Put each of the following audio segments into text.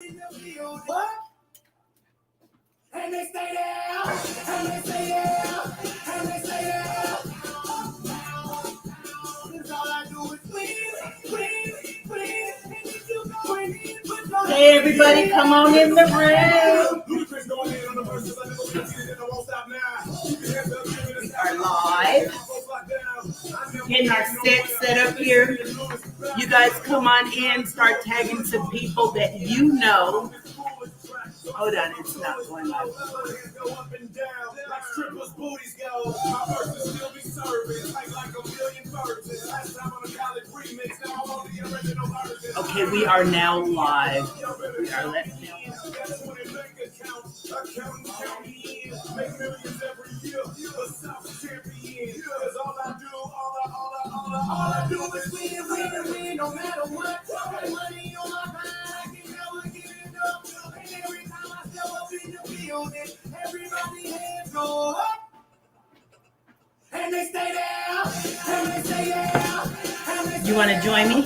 What? And they stay there, and they stay there, and they stay there. Cause all I do is win. Hey everybody, come on in the room. We are live. Getting our set up here. You guys come on in, start tagging some people that you know. Hold on, it's not going on. Okay, we are now live. We are letting all I do is win, no matter what. Money on my mind, I can never give it up. And every time I step up in the building, everybody hands go up. And they stay there, and they stay there. You want to join me?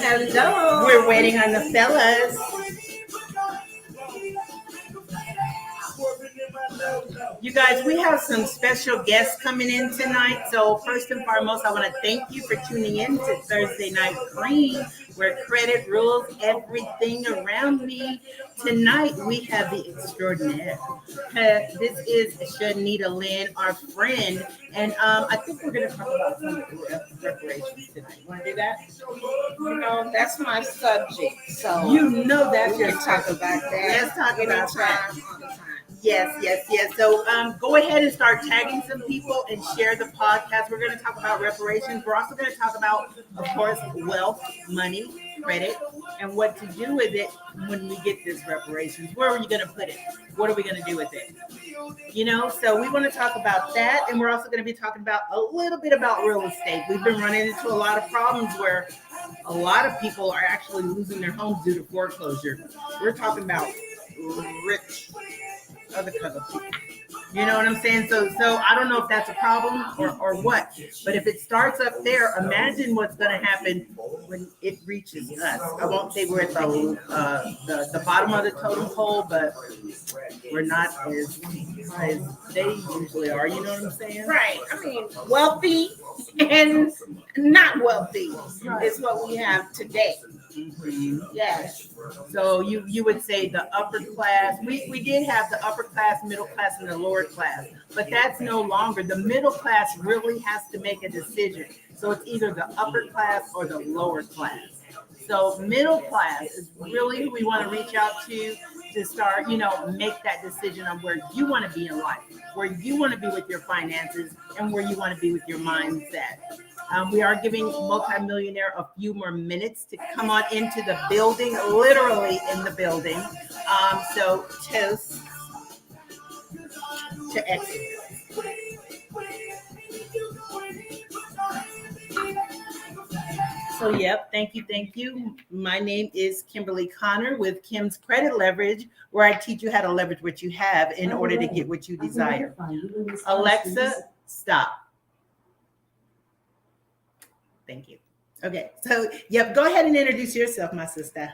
Hello. We're waiting on the fellas. You guys, we have some special guests coming in tonight. So first and foremost, I want to thank you for tuning in to Thursday Night Cream, where credit rules everything around me. Tonight, we have the extraordinaire. This is C.R.E.A.M, our friend. And I think we're going to talk about some reparations tonight. You want to do that? You know, that's my subject. So you know that's your talk about that. Let's talk about that. All the time. Yes. So go ahead and start tagging some people and share the podcast. We're going to talk about reparations. We're also going to talk about, of course, wealth, money, credit, and what to do with it when we get this reparations. Where are you going to put it? What are we going to do with it? You know, so we want to talk about that. And we're also going to be talking about a little bit about real estate. We've been running into a lot of problems where a lot of people are actually losing their homes due to foreclosure. We're talking about rich other kind of people. You know what I'm saying? So I don't know if that's a problem or what, but if it starts up there, imagine what's going to happen when it reaches us. I won't say we're at the bottom of the totem pole, but we're not as high as they usually are. You know what I'm saying? Right. I mean, wealthy and not wealthy is what we have today. Mm-hmm. Yes. So you would say the upper class. We did have the upper class, middle class, and the lower class, but that's no longer. The middle class really has to make a decision. So it's either the upper class or the lower class. So middle class is really who we want to reach out to start, make that decision on where you want to be in life, where you want to be with your finances, and where you want to be with your mindset. We are giving Multi-Millionaire a few more minutes to come on into the building, literally in the building. So toast to exit. So, yep, thank you. My name is Kimberly Connor with Kim's Credit Leverage, where I teach you how to leverage what you have in order to get what you desire. Alexa, stop. Thank you. Okay, so, yep, go ahead and introduce yourself, my sister.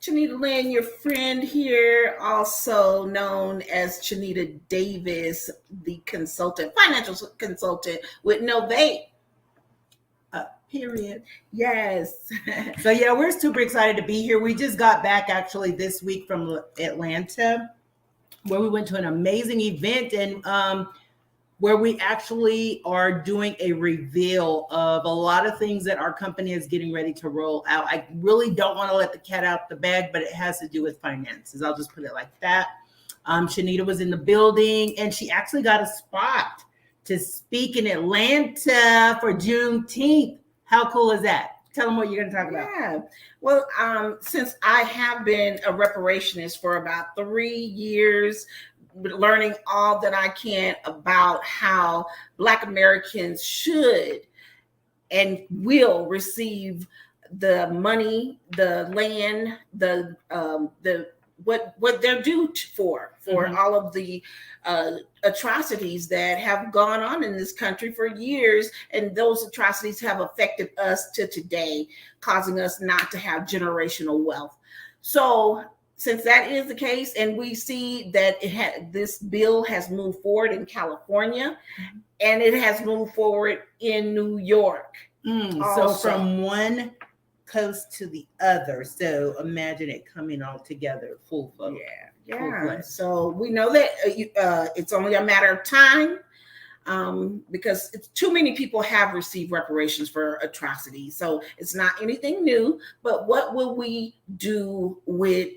Chanita Lynn, your friend here, also known as Chanita Davis, the financial consultant with Novate. Period. Yes. So yeah, we're super excited to be here. We just got back actually this week from Atlanta, where we went to an amazing event and where we actually are doing a reveal of a lot of things that our company is getting ready to roll out. I really don't want to let the cat out the bag, but it has to do with finances. I'll just put it like that. Chanita was in the building and she actually got a spot to speak in Atlanta for Juneteenth. How cool is that? Tell them what you're going to talk about. Yeah. Well, since I have been a reparationist for about 3 years, learning all that I can about how Black Americans should and will receive the money, the land, the what they're due for all of the atrocities that have gone on in this country for years, and those atrocities have affected us to today, causing us not to have generational wealth. So since that is the case, and we see that this bill has moved forward in California, and it has moved forward in New York. So from one coast to the other. So imagine it coming all together, full flow. Yeah. So we know that it's only a matter of time, because too many people have received reparations for atrocities. So it's not anything new. But what will we do with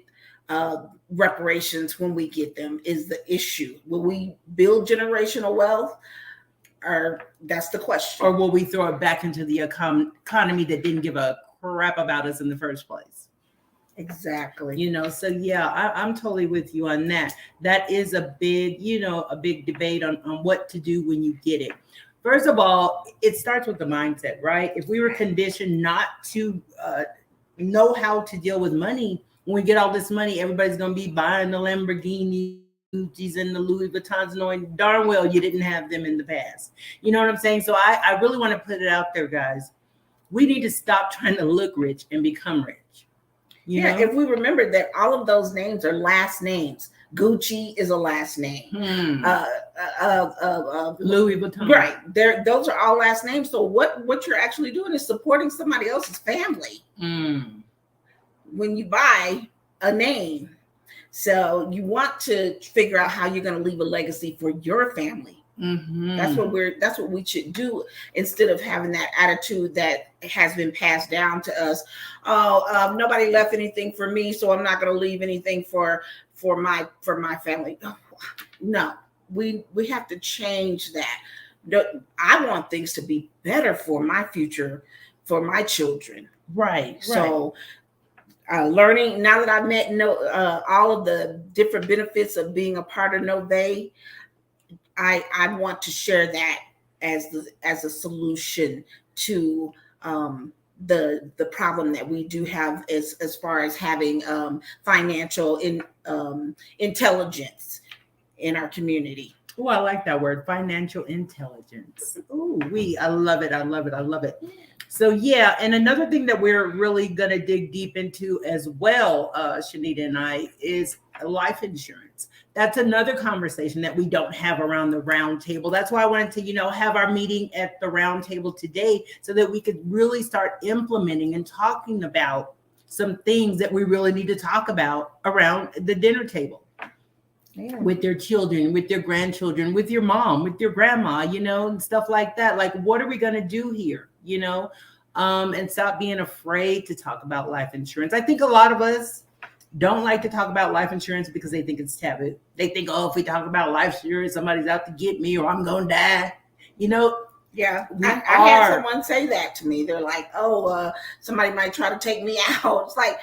reparations when we get them is the issue. Will we build generational wealth? Or that's the question. Or will we throw it back into the economy that didn't give a crap about us in the first place? Exactly. So yeah, I'm totally with you on that. That is a big debate on what to do when you get it. First of all, it starts with the mindset, right? If we were conditioned not to know how to deal with money, when we get all this money, everybody's going to be buying the Lamborghini, Gucci's and the Louis Vuittons, knowing darn well you didn't have them in the past. You know what I'm saying? So I really want to put it out there, guys. We need to stop trying to look rich and become rich. You know? If we remember that all of those names are last names. Gucci is a last name. Louis Vuitton. Right. Those are all last names. So what you're actually doing is supporting somebody else's family when you buy a name. So you want to figure out how you're going to leave a legacy for your family. That's what we should do, instead of having that attitude that has been passed down to us. Nobody left anything for me, so I'm not going to leave anything for my family. No, we have to change that. I want things to be better for my future, for my children. Right. So learning, now that I've met all of the different benefits of being a part of Nove, I want to share that as a solution to the problem that we do have as far as having financial intelligence in our community. Oh, I like that word, financial intelligence. Oh, I love it. I love it. I love it. So yeah, and another thing that we're really going to dig deep into as well, Shanita and I, is life insurance. That's another conversation that we don't have around the round table. That's why I wanted to, have our meeting at the round table today, so that we could really start implementing and talking about some things that we really need to talk about around the dinner table. Yeah. With their children, with their grandchildren, with your mom, with your grandma, and stuff like that. Like, what are we going to do here, and stop being afraid to talk about life insurance. I think a lot of us don't like to talk about life insurance because they think it's taboo. They think, if we talk about life insurance, somebody's out to get me or I'm going to die, Yeah, I had someone say that to me. They're like, somebody might try to take me out. It's like,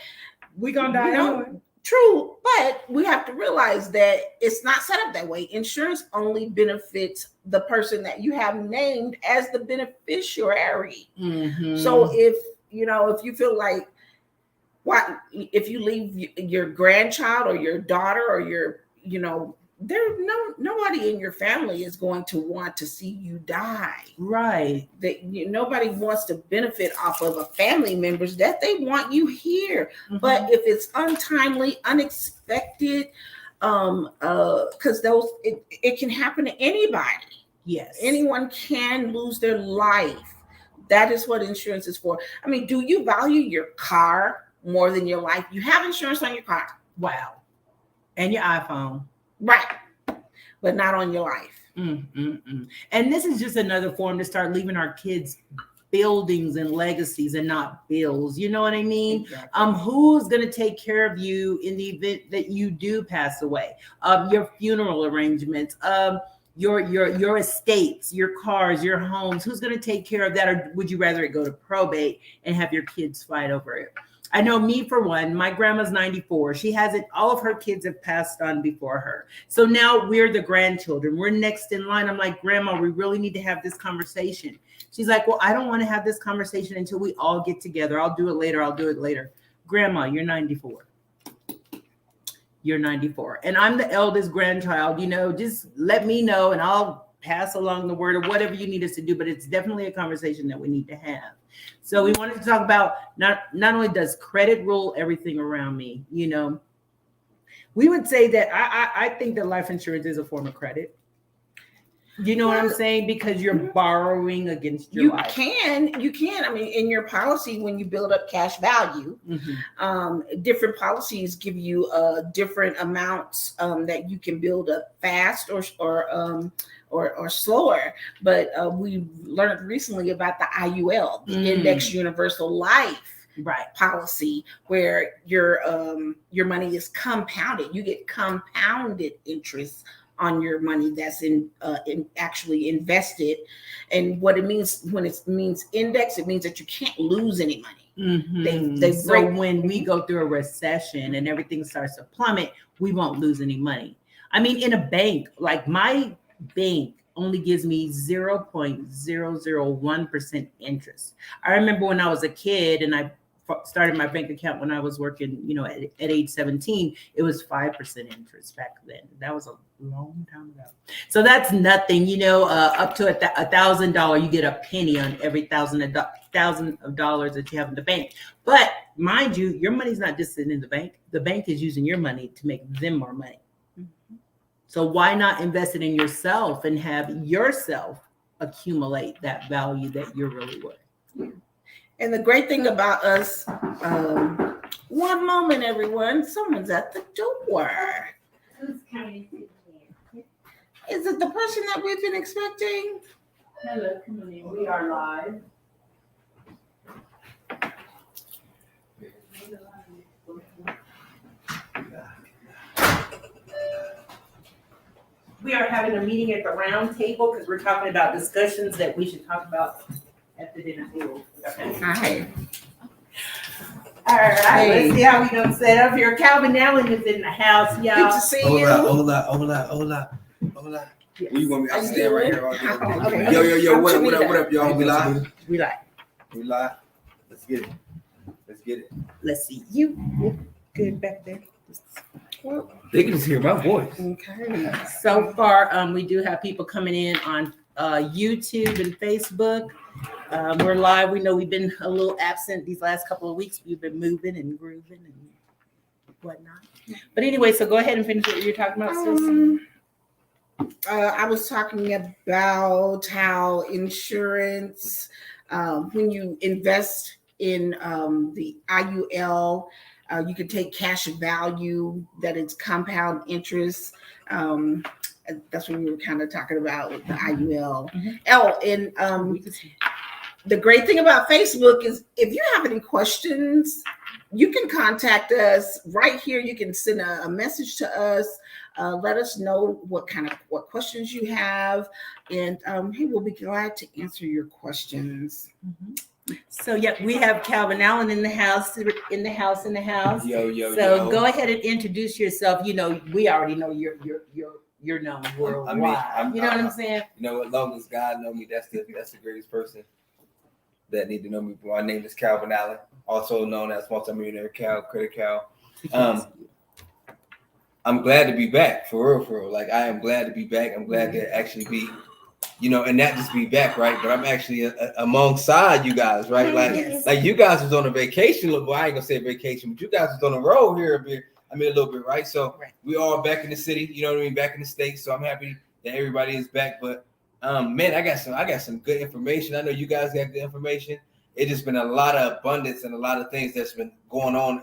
we're going to die anyway. True, but we have to realize that it's not set up that way. Insurance only benefits the person that you have named as the beneficiary. So if you feel like, if you leave your grandchild or your daughter or your, there's nobody in your family is going to want to see you die. Right. Nobody wants to benefit off of a family members that they want you here. But if it's untimely, unexpected, because it can happen to anybody. Yes. Anyone can lose their life. That is what insurance is for. I mean, do you value your car more than your life? You have insurance on your car. Wow. And your iPhone. Right. But not on your life. And this is just another form to start leaving our kids buildings and legacies and not bills. You know what I mean? Exactly. Who's going to take care of you in the event that you do pass away? Your funeral arrangements, your estates, your cars, your homes. Who's going to take care of that? Or would you rather it go to probate and have your kids fight over it? I know me, for one, my grandma's 94. She hasn't, all of her kids have passed on before her. So now we're the grandchildren. We're next in line. I'm like, Grandma, we really need to have this conversation. She's like, well, I don't want to have this conversation until we all get together. I'll do it later. Grandma, you're 94. you're 94. And I'm the eldest grandchild, just let me know and I'll pass along the word or whatever you need us to do. But it's definitely a conversation that we need to have. So we wanted to talk about not only does credit rule everything around me, we would say that I think that life insurance is a form of credit. You know what I'm saying? Because you're borrowing against your life. You can. I mean, in your policy, when you build up cash value, different policies give you different amounts that you can build up fast or slower. But we learned recently about the IUL, the Index Universal Life policy, where your money is compounded. You get compounded interest on your money that's in actually invested. And what it means when it means index, it means that you can't lose any money. So when we go through a recession and everything starts to plummet, we won't lose any money. I mean, in a bank, like my bank only gives me 0.001% interest. I remember when I was a kid and I started my bank account when I was working, at age 17, it was 5% interest back then. That was a long time ago. So that's nothing, up to $1,000, you get a penny on every $1,000 of dollars that you have in the bank. But mind you, your money's not just sitting in the bank. The bank is using your money to make them more money. So why not invest it in yourself and have yourself accumulate that value that you're really worth? And the great thing about us, one moment, everyone, someone's at the door. Who's coming in? Is it the person that we've been expecting? Hello, come on in. We are live. We are having a meeting at the round table because we're talking about discussions that we should talk about at the dinner table. Okay. Hi. All right. Let's see how we gonna set up here. Calvin Allen is in the house, y'all. Good to see you. Hola. Yes. You want me to stand right here all day? Okay. Yo, what up, y'all? We live? We like. We live? Let's get it. Let's see. You good back there? They can just hear my voice. Okay. So far, we do have people coming in on YouTube and Facebook. We're live. We know we've been a little absent these last couple of weeks. We've been moving and grooving and whatnot. But anyway, so go ahead and finish what you're talking about, sis. I was talking about how insurance, when you invest in the IUL, you can take cash value that is compound interest. That's what we were kind of talking about with the IUL. The great thing about Facebook is if you have any questions, you can contact us right here. You can send a message to us. Let us know what questions you have, and hey, we'll be glad to answer your questions. So we have Calvin Allen in the house. Yo. So go ahead and introduce yourself. We already know you're known worldwide. You know what I'm saying? As long as God knows me, that's the greatest person that need to know me. My name is Calvin Allen, also known as Multi-Millionaire Cal, Credit Cal. I'm glad to be back, for real. Like, I am glad to be back. I'm glad to actually be, and not just be back, right? But I'm actually alongside you guys, right? Like you guys was on a vacation. Well, I ain't gonna say vacation, but you guys was on a road here a bit. a little bit, right? So we all back in the city, you know what I mean? Back in the States. So I'm happy that everybody is back. But man, I got some good information. I know you guys got good information. It just been a lot of abundance and a lot of things that's been going on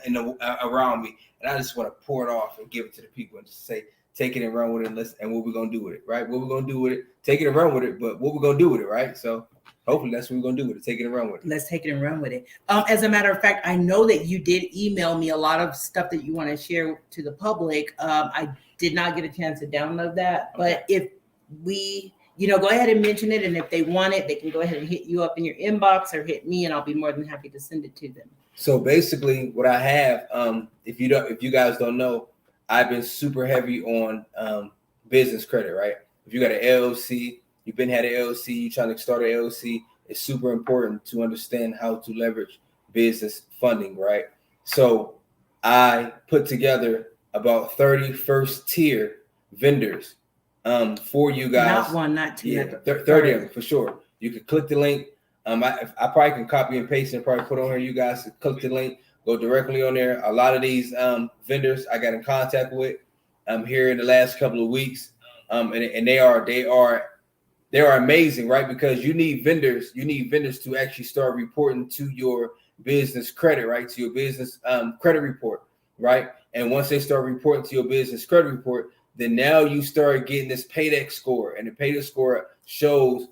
around me. And I just want to pour it off and give it to the people and just say, take it and run with it, and what we're going to do with it, right? What we're going to do with it, take it and run with it, but what we're going to do with it, right? So hopefully that's what we're going to do with it, take it and run with it. Let's take it and run with it. As a matter of fact, I know that you did email me a lot of stuff that you want to share to the public. I did not get a chance to download that, but if we... go ahead and mention it. And if they want it, they can go ahead and hit you up in your inbox or hit me, and I'll be more than happy to send it to them. So basically what I have, if you guys don't know, I've been super heavy on business credit, right? If you got an LLC, you've been had an LLC, you're trying to start an LLC, it's super important to understand how to leverage business funding, right? So I put together about 30 first tier vendors for you guys. Not one, not two, Yeah, not 30 of them for sure. You can click the link. I probably can copy and paste and probably put on here. You guys can click the link, go directly on there. A lot of these vendors I got in contact with here in the last couple of weeks, and they are amazing, right? Because you need vendors to actually start reporting to your business credit, right? To your business credit report, right? And once they start reporting to your business credit report, then now you start getting this paydex score, and the paydex score shows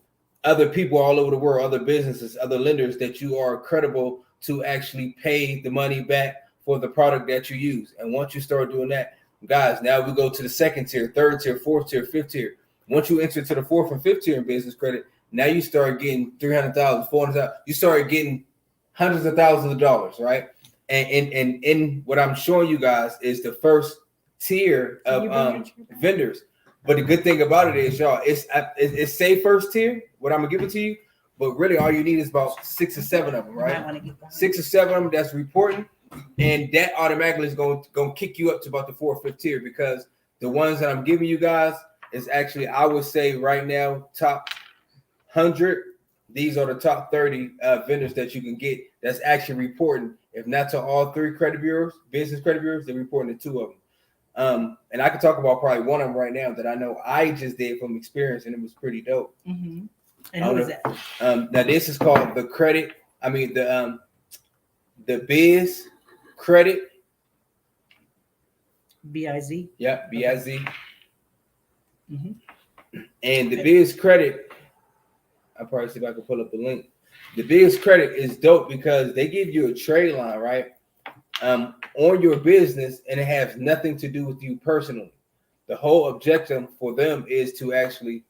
other people all over the world, other businesses, other lenders, that you are credible to actually pay the money back for the product that you use. And once you start doing that, guys, now we go to the second tier, third tier, fourth tier, fifth tier. Once you enter to the fourth and fifth tier in business credit, now you start getting 300,000, 400,000. You start getting hundreds of thousands of dollars, right? And what I'm showing you guys is the first tier of vendors. But the good thing about it is, y'all, it's say first tier, what I'm gonna give it to you, but really all you need is about 6 or 7 of them, right? 6 or 7 of them that's reporting, and that automatically is going to kick you up to about the 4th or 5th tier, because the ones that I'm giving you guys is actually, I would say right now, top 100. These are the top 30 vendors that you can get that's actually reporting. If not to all 3 credit bureaus, business credit bureaus, they're reporting to 2 of them. And I could talk about probably one of them right now that I know I just did from experience, and it was pretty dope. Mm-hmm. And who is that? Now this is called the credit. I mean the Biz Credit. BIZ. Yeah, BIZ. Mm-hmm. And the Biz Credit, I'll probably see if I can pull up the link. The Biz Credit is dope because they give you a trade line, right? On your business, and it has nothing to do with you personally. The whole objective for them is to actually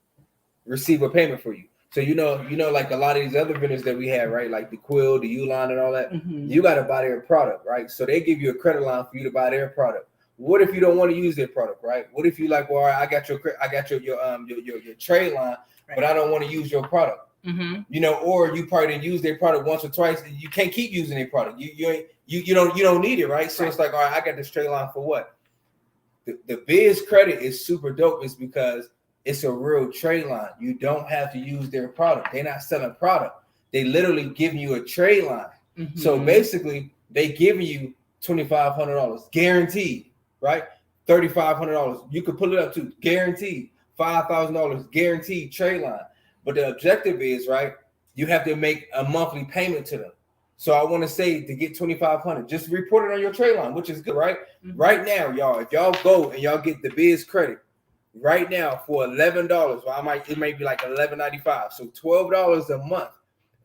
receive a payment for you. So you know, like a lot of these other vendors that we have, right? Like the Quill, the Uline, and all that. Mm-hmm. You got to buy their product, right? So they give you a credit line for you to buy their product. What if you don't want to use their product, right? What if you like, well, I got your trade line, right, but I don't want to use your product. Mm-hmm. You know, or you probably didn't use their product once or twice, and you can't keep using their product. You don't need it, right? So It's like, all right, I got this trade line for what? The Biz Credit is super dope, is because it's a real trade line. You don't have to use their product. They're not selling product. They literally give you a trade line. Mm-hmm. So basically, they give you $2,500 guaranteed, right? $3,500. You could pull it up to guaranteed. $5,000 guaranteed trade line. But the objective is, right, you have to make a monthly payment to them. So I want to say, to get $2,500, just report it on your trade line, which is good, right? Mm-hmm. Right now, y'all, if y'all go and y'all get the Biz Credit right now for $11, well, it might be like $11.95. So $12 a month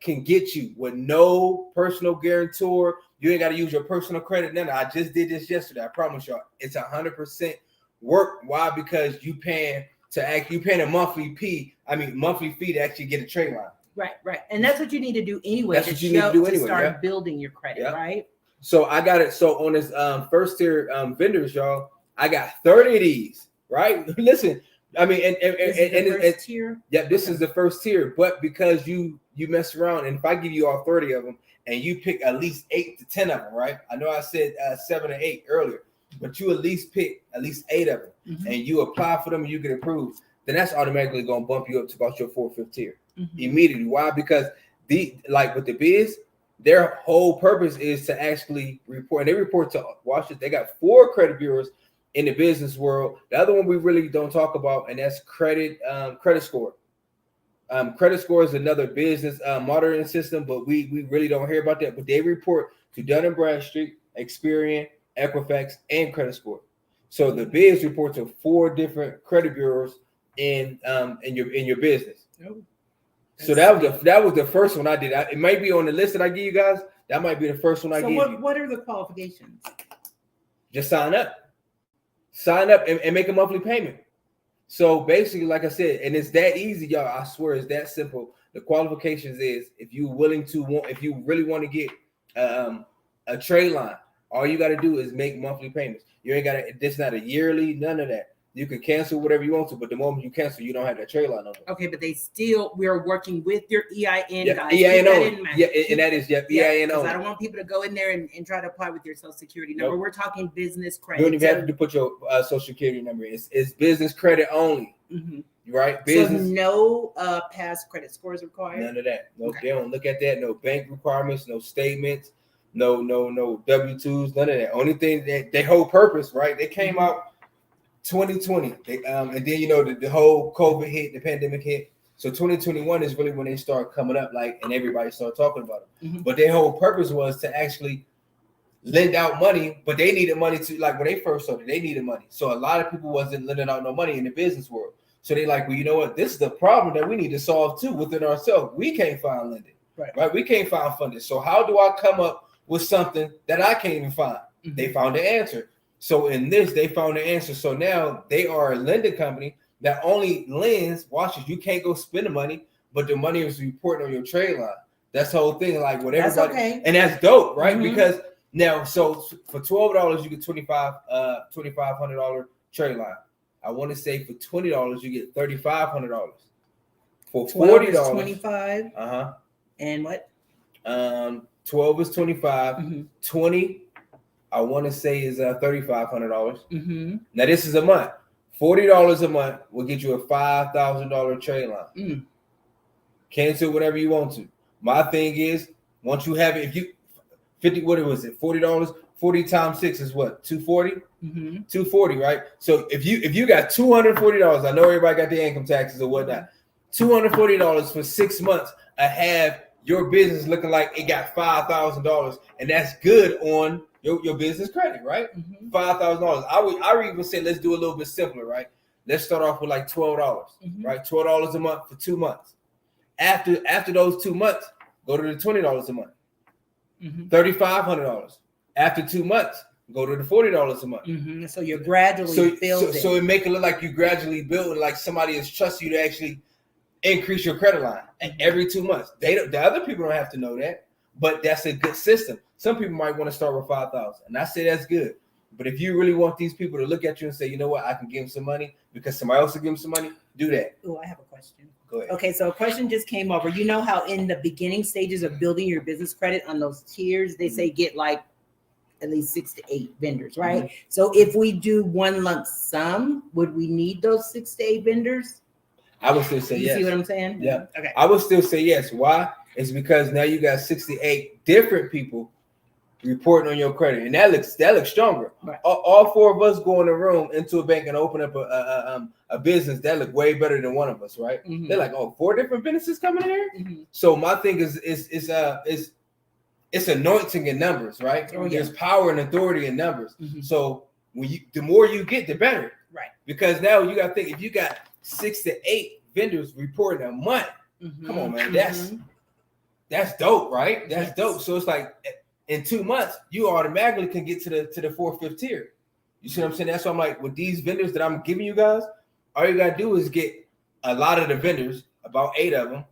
can get you with no personal guarantor. You ain't got to use your personal credit. No, I just did this yesterday. I promise y'all, it's 100% work. Why? Because you paying a monthly fee to actually get a trade line. Right. And that's what you need to do anyway. To start building your credit, right? So I got it. So on this first tier vendors, y'all, I got 30 of these, right? Listen, I mean, and first tier? Yeah, this is the first tier. But because you mess around, and if I give you all 30 of them, and you pick at least 8 to 10 of them, right? I know I said 7 or 8 earlier, but you at least pick at least 8 of them, mm-hmm, and you apply for them and you get approved, then that's automatically going to bump you up to about your 4th, 5th tier, mm-hmm, immediately. Why? Because with the Biz, their whole purpose is to actually report, and they report to Washington. They got 4 credit bureaus in the business world. The other one we really don't talk about, and that's credit score. Credit score is another business monitoring system, but we really don't hear about that. But they report to Dun & Bradstreet, Experian, Equifax, and Credit Score. So the Biz report to 4 different credit bureaus in your business. Oh, so that was the first one I did. It might be on the list that I give you guys. That might be the first one I give you. So what are the qualifications? Just sign up and make a monthly payment. So basically, like I said, and it's that easy, y'all. I swear, it's that simple. The qualifications is, if you really want to get a trade line, all you got to do is make monthly payments. You ain't got to. It's not a yearly, none of that. You can cancel whatever you want to, but the moment you cancel, you don't have that trade line on it. Okay, but we're working with your EIN, Yeah, guys. EIN Keep that only. in mind. Yeah, and that is EIN Because only. I don't want people to go in there and try to apply with your social security number. Nope. We're talking business credit. You don't even have to put your social security number in. It's business credit only. Mm-hmm. Right? Business. So no past credit scores required. None of that. No, Okay. They don't look at that. No bank requirements. No statements. No W-2s. None of that. Only thing that their whole purpose, right? They came out 2020. And then the whole COVID hit, the pandemic hit. So 2021 is really when they start coming up, like, and everybody started talking about it. Mm-hmm. But their whole purpose was to actually lend out money, but they needed money to, like, when they first started, they needed money. So a lot of people wasn't lending out no money in the business world. So they like, well, you know what? This is the problem that we need to solve too within ourselves. We can't find lending, right? We can't find funding. So how do I come up with something that I can't even find? Mm-hmm. They found the answer. So in this, they found the answer. So now they are a lending company that only lends. Watch it. You can't go spend the money, but the money is reporting on your trade line. That's the whole thing. Like whatever. That's okay. And that's dope, right? Mm-hmm. Because now, so for $12, you get $2,500 trade line. I want to say for $20, you get $3,500. For $40, 25. And what? 12 is 25. Mm-hmm. 20, I want to say is $3,500. Mm-hmm. Now this is a month. $40 a month will get you a $5,000 trade line. Mm. Cancel whatever you want to. My thing is, once you have it, if you 50, what was it? $40. 40 times 6 is what? 240. Mm-hmm. 240, right? So if you got $240, I know everybody got their income taxes or whatnot. $240 for 6 months, I have your business looking like it got $5,000, and that's good on your business credit, right? Mm-hmm. $5,000. I would even say let's do a little bit simpler, right? Let's start off with like $12, mm-hmm. right? $12 a month for 2 months. After those 2 months, go to the $20 a month. Mm-hmm. $3,500. After 2 months, go to the $40 a month. Mm-hmm. So you're gradually building. So it make it look like you gradually building, like somebody is trusting you to actually increase your credit line. And every 2 months, the other people don't have to know that, but that's a good system. Some people might want to start with $5,000, and I say that's good. But if you really want these people to look at you and say, you know what, I can give them some money because somebody else will give them some money, do that. Oh, I have a question. Go ahead. Okay, so a question just came over. You know how in the beginning stages of building your business credit on those tiers, they say get like at least 6 to 8 vendors, right? Mm-hmm. So if we do one lump sum, would we need those 6 to 8 vendors? I would still say yes. You see what I'm saying? Yeah. Okay. I would still say yes. Why? It's because now you got 68 different people reporting on your credit, and that looks stronger. Right. All 4 of us go in a room into a bank and open up a business that look way better than one of us, right? Mm-hmm. They're like, oh, 4 different businesses coming in here. Mm-hmm. So my thing is it's anointing in numbers, right? Oh, yeah. There's power and authority in numbers. Mm-hmm. So the more you get, the better, right? Because now you got to think, if you got 6 to 8 vendors reporting a month, mm-hmm. come on, man, that's dope, right? That's dope. So it's like in 2 months, you automatically can get to the 4th, 5th tier. You see what I'm saying? That's why I'm like, with these vendors that I'm giving you guys, all you gotta do is get a lot of the vendors, about 8 of them,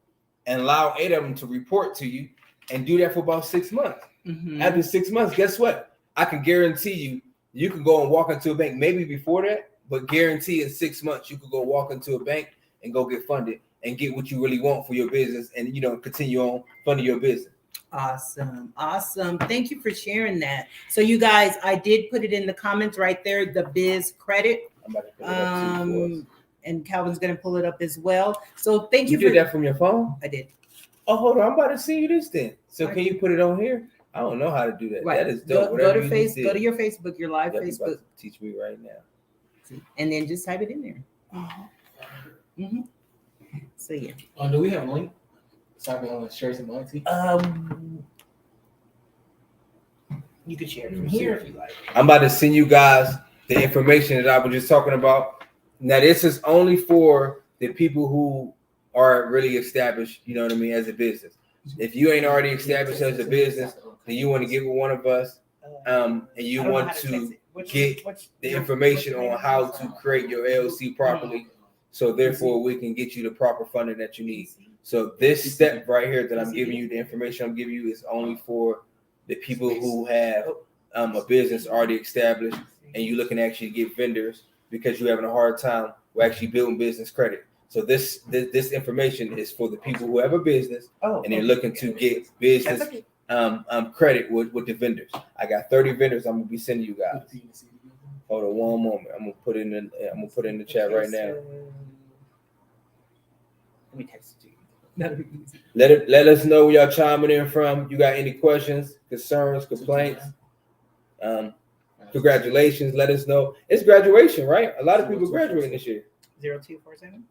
and allow 8 of them to report to you, and do that for about 6 months. Mm-hmm. After 6 months, guess what? I can guarantee you can go and walk into a bank, maybe before that, but guarantee in 6 months you could go walk into a bank and go get funded and get what you really want for your business, and continue on funding your business. Awesome. Thank you for sharing that. So you guys, I did put it in the comments right there, the biz credit. I'm about to put it up too, and Calvin's going to pull it up as well. So thank you. You did that from your phone? I did. Oh, hold on. I'm about to see you this then. So can you put it on here? I don't know how to do that. Right. That is dope. Go to your Facebook, your live Facebook. Teach me right now. And then just type it in there. Mm-hmm. So yeah. Do we have a link? Sorry, on the shirts and Multi. You can share it from here if you like. I'm about to send you guys the information that I was just talking about. Now, this is only for the people who are really established, you know what I mean, as a business. If you ain't already established as a business, then you want to get with one of us, and you want to get the information on how to create your LLC properly, so therefore we can get you the proper funding that you need. So this step right here that I'm giving you, the information I'm giving you, is only for the people who have a business already established, and you're looking to actually get vendors, because you're having a hard time with actually building business credit. So this information is for the people who have a business and they're looking to get business credit with the vendors. I got 30 vendors I'm gonna be sending you guys. Hold on one moment. I'm gonna put it in the chat right now. Let me text it to you. That'll be easy. Let us know where y'all chiming in from. You got any questions, concerns, complaints? Congratulations. Let us know. It's graduation, right? A lot of people graduating this year. 0247.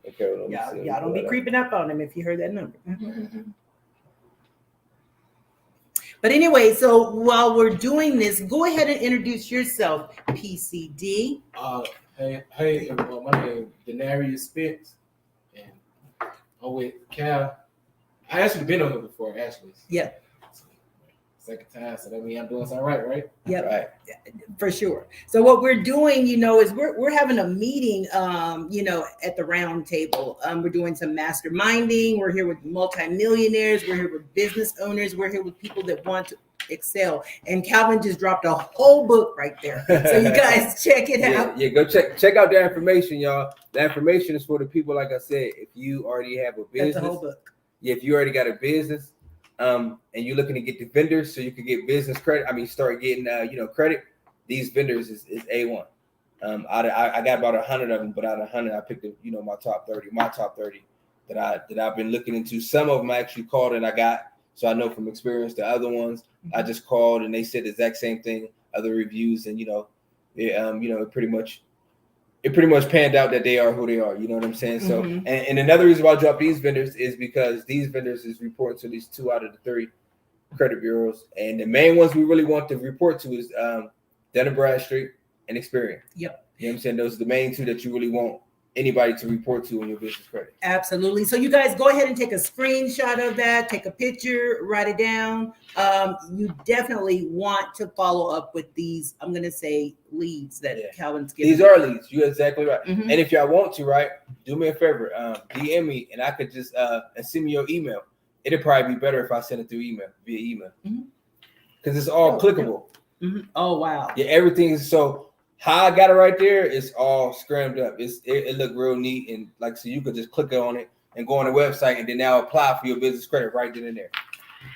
Okay. Y'all don't be creeping up on them if you heard that number. But anyway, so while we're doing this, go ahead and introduce yourself, PCD. Hey, everyone. My name is Denarius Spence, and I'm with Cal. I actually been on here before, actually. Yep. Second time, so that means I'm doing something right? Yep, right. For sure. So what we're doing, is we're having a meeting, at the round table. We're doing some masterminding. We're here with multi-millionaires. We're here with business owners. We're here with people that want to excel. And Calvin just dropped a whole book right there. So you guys check it out. Yeah, go check out that information, y'all. That information is for the people, like I said, if you already have a business. That's the whole book. Yeah, if you already got a business, and you're looking to get the vendors so you can get business credit. Start getting credit. These vendors is A1. I got about 100 of them, but out of 100, I picked my top 30. My top 30 that I've been looking into. Some of them I actually called and I got, so I know from experience. The other ones I just called and they said the exact same thing. Other reviews and it pretty much panned out that they are who they are. You know what I'm saying? So, and another reason why I dropped these vendors is because these vendors is reporting to these 2 out of the 3 credit bureaus. And the main ones we really want to report to is Dun & Bradstreet and Experian. Yep. You know what I'm saying? Those are the main 2 that you really want anybody to report to in your business credit. Absolutely. So you guys go ahead and take a screenshot of that, take a picture, write it down. You definitely want to follow up with these, I'm going to say, leads that Calvin's giving. These are leads. You're exactly right. And if y'all want to, right, do me a favor, DM me and I could just send me your email. It'd probably be better if I send it through via email. Because it's all clickable. Oh, wow. Yeah, everything is so. How I got it right there is all scrammed up. It looked real neat and so you could just click on it and go on the website and then now apply for your business credit right then and there.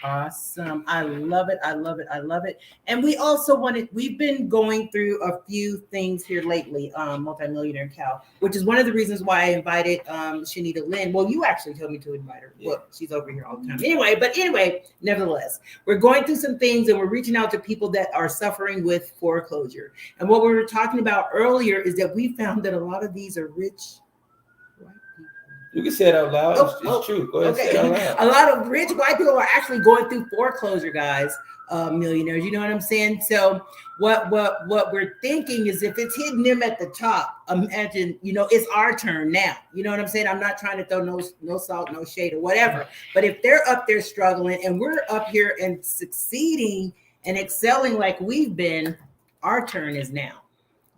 Awesome. I love it. I love it. I love it. And we also we've been going through a few things here lately, Multi-Millionaire Cal, which is one of the reasons why I invited Shanita Lynn. Well, you actually told me to invite her. Well, she's over here all the time. Anyway, nevertheless, we're going through some things and we're reaching out to people that are suffering with foreclosure. And what we were talking about earlier is that we found that a lot of these are rich. You can say it out loud. It's true. Go ahead and say it out loud. A lot of rich white people are actually going through foreclosure, guys, millionaires. You know what I'm saying? So what we're thinking is if it's hitting them at the top, imagine, it's our turn now. You know what I'm saying? I'm not trying to throw no salt, no shade or whatever. But if they're up there struggling and we're up here and succeeding and excelling like we've been, our turn is now.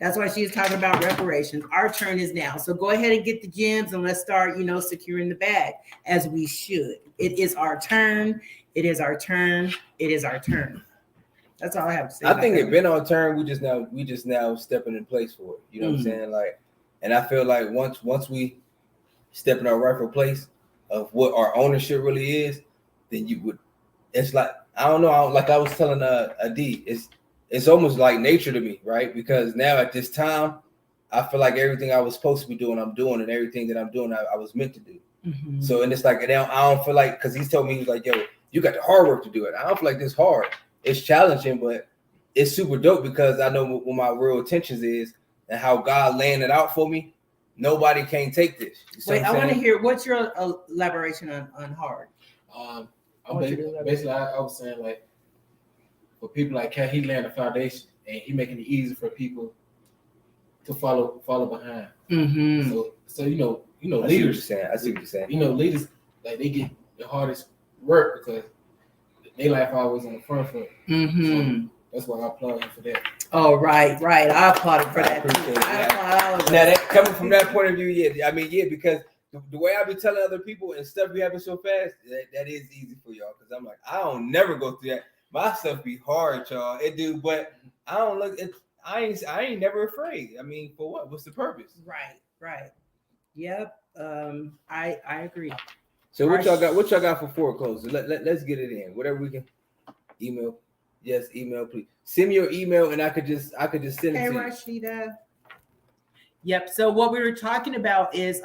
That's why she's talking about reparations. Our turn is now. So go ahead and get the gems and let's start, securing the bag as we should. It is our turn. It is our turn. It is our turn. That's all I have to say. I think it's been our turn. We just now stepping in place for it. You know what I'm saying? And I feel like once we step in our rightful place of what our ownership really is, then it's like, I don't know. Like I was telling D, it's almost like nature to me, right? Because now at this time, I feel like everything I was supposed to be doing, I'm doing, and everything that I'm doing, I was meant to do. So, and it's like, now I don't feel like, because he's told me, he's like, yo, you got the hard work to do it. I don't feel like this hard. It's challenging, but it's super dope because I know what my real intentions is and how God laying it out for me. Nobody can take this. Wait, I want to hear, what's your elaboration on hard? Basically, I was saying for people like Cat, he laying the foundation and he making it easy for people to follow behind. So leaders. I see what you're saying. Leaders they get the hardest work because they life always on the front foot. So that's why I applaud him for that. Oh, right. I applaud him for that. Now that coming from that point of view, because the way I be telling other people and stuff be happening so fast, that is easy for y'all. Because I'm like, I don't never go through that. My stuff be hard, y'all. It do, but I don't look. I ain't never afraid. I mean, for what? What's the purpose? Right. Yep. I agree. So what y'all got? What y'all got for foreclosure? Let's get it in. Whatever we can. Email. Yes, email, please. Send me your email, and I could just send it to you. Rashida. Yep. So what we were talking about is,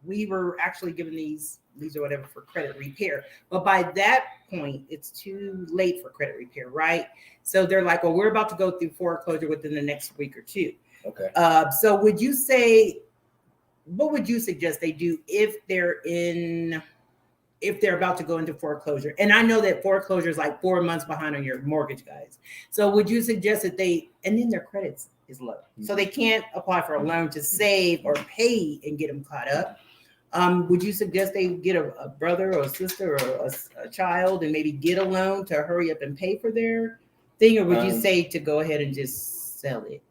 we were actually given these or whatever for credit repair, but by that point, it's too late for credit repair, right? So they're like, well, we're about to go through foreclosure within the next week or two. Okay. So what would you suggest they do if they're about to go into foreclosure? And I know that foreclosure is like 4 months behind on your mortgage, guys. So would you suggest that and then their credits is low, so they can't apply for a loan to save or pay and get them caught up? Would you suggest they get a brother or a sister or a child and maybe get a loan to hurry up and pay for their thing? Or would you say to go ahead and just sell it?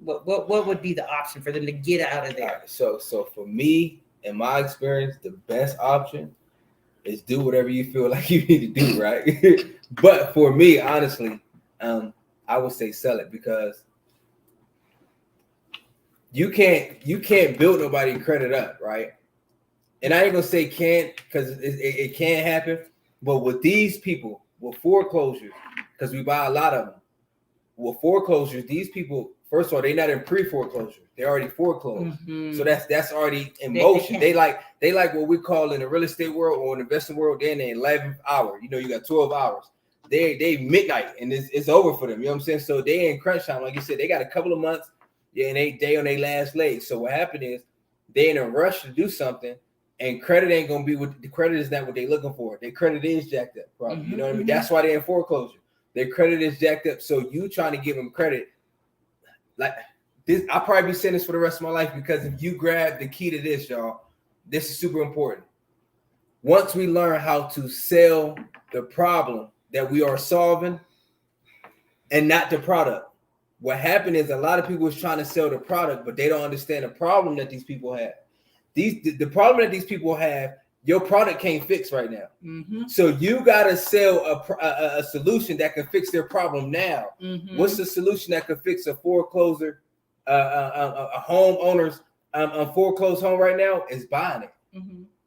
What would be the option for them to get out of there? Right, so for me, in my experience, the best option is do whatever you feel like you need to do, right? But for me, honestly, I would say sell it, because you can't build nobody credit up, right? And I ain't gonna say can't, because it can happen. But with these people, with foreclosures, because we buy a lot of them, with foreclosures, these people, first of all, they're not in pre-foreclosure. They're already foreclosed. Mm-hmm. So that's already in motion. They like what we call in the real estate world or in the investing world, they're in the 11th hour. You got 12 hours. They midnight and it's over for them. You know what I'm saying? So they in crunch time. Like you said, they got a couple of months, and they on their last leg. So what happened is they in a rush to do something, and credit ain't gonna be the credit is not what they're looking for. Their credit is jacked up, probably. You know what I mean? That's why they're in foreclosure. Their credit is jacked up. So you trying to give them credit like this? I'll probably be saying this for the rest of my life, because if you grab the key to this, y'all, this is super important. Once we learn how to sell the problem that we are solving and not the product, what happened is a lot of people is trying to sell the product, but they don't understand the problem that these people have. The problem that these people have, your product can't fix right now. Mm-hmm. So you gotta sell a solution that can fix their problem now. Mm-hmm. What's the solution that can fix a foreclosure, a homeowner's foreclosed home right now? Is buying it,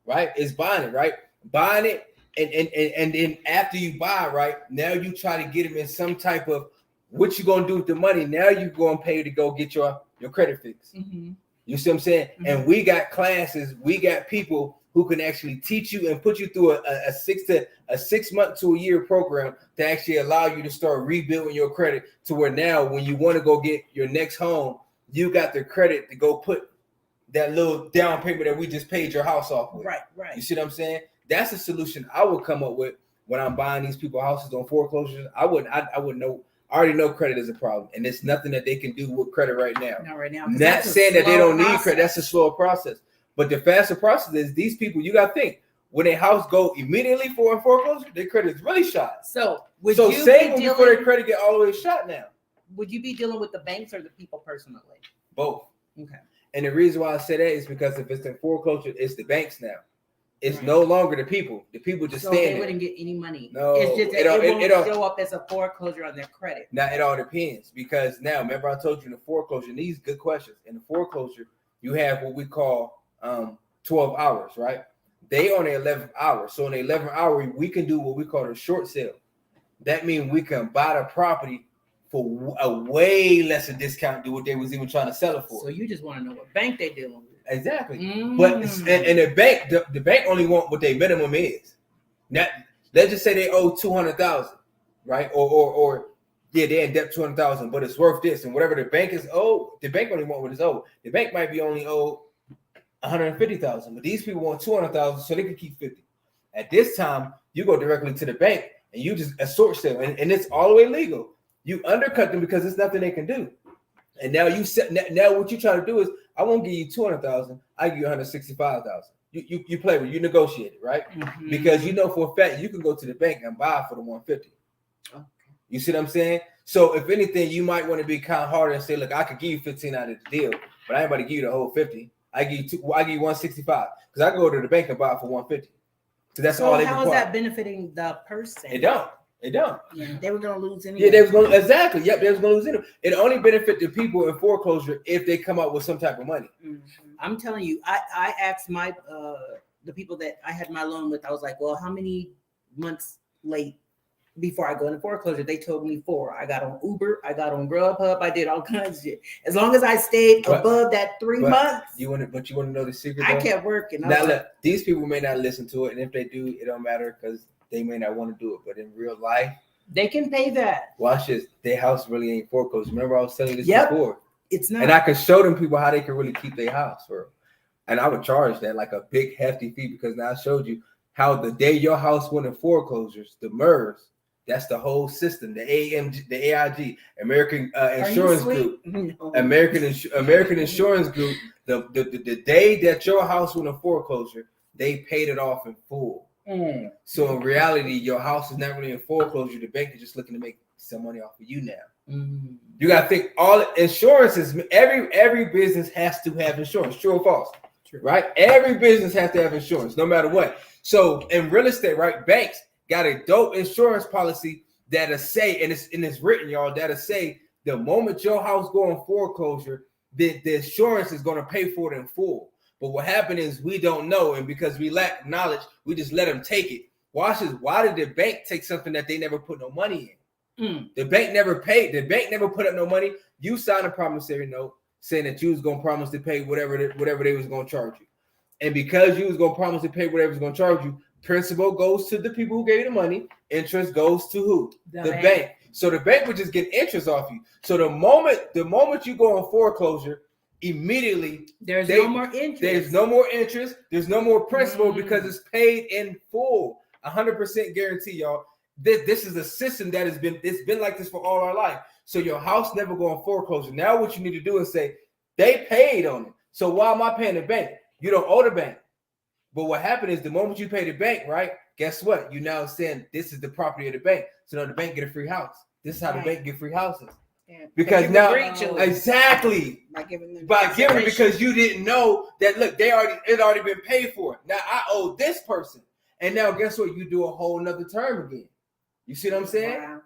right? It's buying it, right? Buying it, and then after you buy, right, now you try to get them in some type of what you gonna do with the money. Now you gonna pay to go get your credit fixed. Mm-hmm. You see what I'm saying? Mm-hmm. And we got classes, we got people who can actually teach you and put you through a 6 month to a year program to actually allow you to start rebuilding your credit to where now when you want to go get your next home, you got the credit to go put that little down payment that we just paid your house off with. Right. You see what I'm saying? That's a solution I would come up with when I'm buying these people houses on foreclosures. I wouldn't know. I already know credit is a problem, and there's nothing that they can do with credit right now. Not right now. Not saying that they don't need credit. That's a slower process. But the faster process is these people, you got to think, when a house go immediately for a foreclosure, their credit is really shot. So save them before their credit get all the way shot now. Would you be dealing with the banks or the people personally? Both. Okay. And the reason why I say that is because if it's in foreclosure, it's the banks now. It's no longer the people. The people just stand there. So they wouldn't get any money. No. It's just that it won't show up as a foreclosure on their credit. Now, it all depends, because now, remember I told you in the foreclosure, and these good questions. In the foreclosure, you have what we call 12 hours, right? They on the 11th hour. So in the 11th hour, we can do what we call a short sale. That means we can buy the property for a way lesser discount than what they was even trying to sell it for. So you just want to know what bank they dealing with. Exactly. But and the bank only want what their minimum is. Now, let's just say they owe $200,000, right? Or they're in debt $200,000, but it's worth this, and whatever the bank is owed, the bank only want what is owed. The bank might be only owed $150,000, but these people want $200,000, so they can keep $50,000. At this time, you go directly to the bank and you just a short sale, and it's all the way legal. You undercut them because there's nothing they can do. And now now what you try to do is, I won't give you $200,000, I give you $165,000. You play with, you negotiate it, right? Mm-hmm. Because you know for a fact you can go to the bank and buy for the $150,000. Okay. You see what I'm saying? So if anything, you might want to be kind of harder and say, look, I could give you $15,000 out of the deal, but I ain't about to give you the whole $50,000. I give you $165,000 because I can go to the bank and buy it for $150,000. So that's all they require. How is that benefiting the person? It don't. They don't. Yeah, they were going to lose anyway. Yeah, they was going exactly. Yep, they was going to lose anyway. It only benefit the people in foreclosure if they come out with some type of money. Mhm. I'm telling you, I asked my the people that I had my loan with. I was like, well, how many months late before I go into foreclosure? They told me 4. I got on Uber, I got on Grubhub, I did all kinds of shit. As long as I stayed above that 3 months, you want to know the secret? I kept working. Now look, these people may not listen to it, and if they do, it don't matter because they may not want to do it. But in real life, they can pay that. Watch this. Their house really ain't foreclosed. Remember I was telling you this before. It's not. And I could show them people how they can really keep their house for. And I would charge that like a big hefty fee because now I showed you how the day your house went in foreclosures, the MERS, that's the whole system, the AIG, American Insurance Group, No. American Insurance Group. The day that your house went in foreclosure, they paid it off in full. So in reality, your house is not really in foreclosure. The bank is just looking to make some money off of you now. You got to think all insurance is every business has to have insurance. True or false? True. Right? Every business has to have insurance, no matter what. So in real estate, right? Banks got a dope insurance policy that'll say, and it's written, y'all, that'll say the moment your house go in foreclosure, the insurance is going to pay for it in full. But what happened is we don't know, and because we lack knowledge, we just let them take it. Watch this. Why did the bank take something that they never put no money in? The bank never paid. The bank never put up no money. You signed a promissory note saying that you was going to promise to pay whatever they was going to charge you. And because you was going to promise to pay whatever was going to charge you, principal goes to the people who gave you the money. Interest goes to who? The bank. So the bank would just get interest off you. So the moment you go on foreclosure, immediately there's no more interest. There's no more interest. There's no more principal because it's paid in full. 100% guarantee, y'all. This is a system that it's been like this for all our life. So your house never go on foreclosure. Now what you need to do is say, they paid on it. So why am I paying the bank? You don't owe the bank. But what happened is the moment you pay the bank, right? Guess what? You now saying this is the property of the bank. So now the bank get a free house. This is how the bank get free houses. Yeah. Because now exactly by giving because you didn't know that look, it already been paid for. Now I owe this person. And now guess what? You do a whole nother term again. You see what I'm saying? Wow.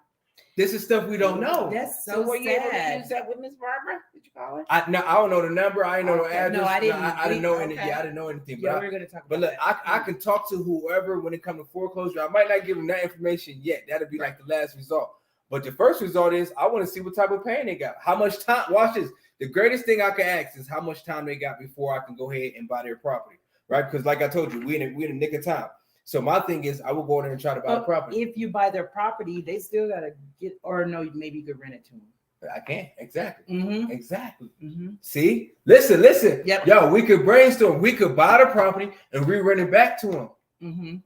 This is stuff we don't know. That's So were you able to sad. use that with Miss Barbara? Did you call her? I don't know the number. I didn't know the address. No, I didn't. I didn't know anything. I didn't know anything. Yeah, we're gonna talk about but look, that. I can talk to whoever when it comes to foreclosure. I might not give them that information yet. That'll be like the last result. But the first result is I want to see what type of pain they got. How much time? Watch this. The greatest thing I can ask is how much time they got before I can go ahead and buy their property, right? Because like I told you, we in a nick of time. So my thing is, I will go there and try to buy the property. If you buy their property, they still gotta get, or no, maybe you could rent it to them. I can't. Exactly. Mm-hmm. Exactly. Mm-hmm. See? Listen. Yep. Yo, we could brainstorm. We could buy the property and re-rent it back to them. Mm-hmm.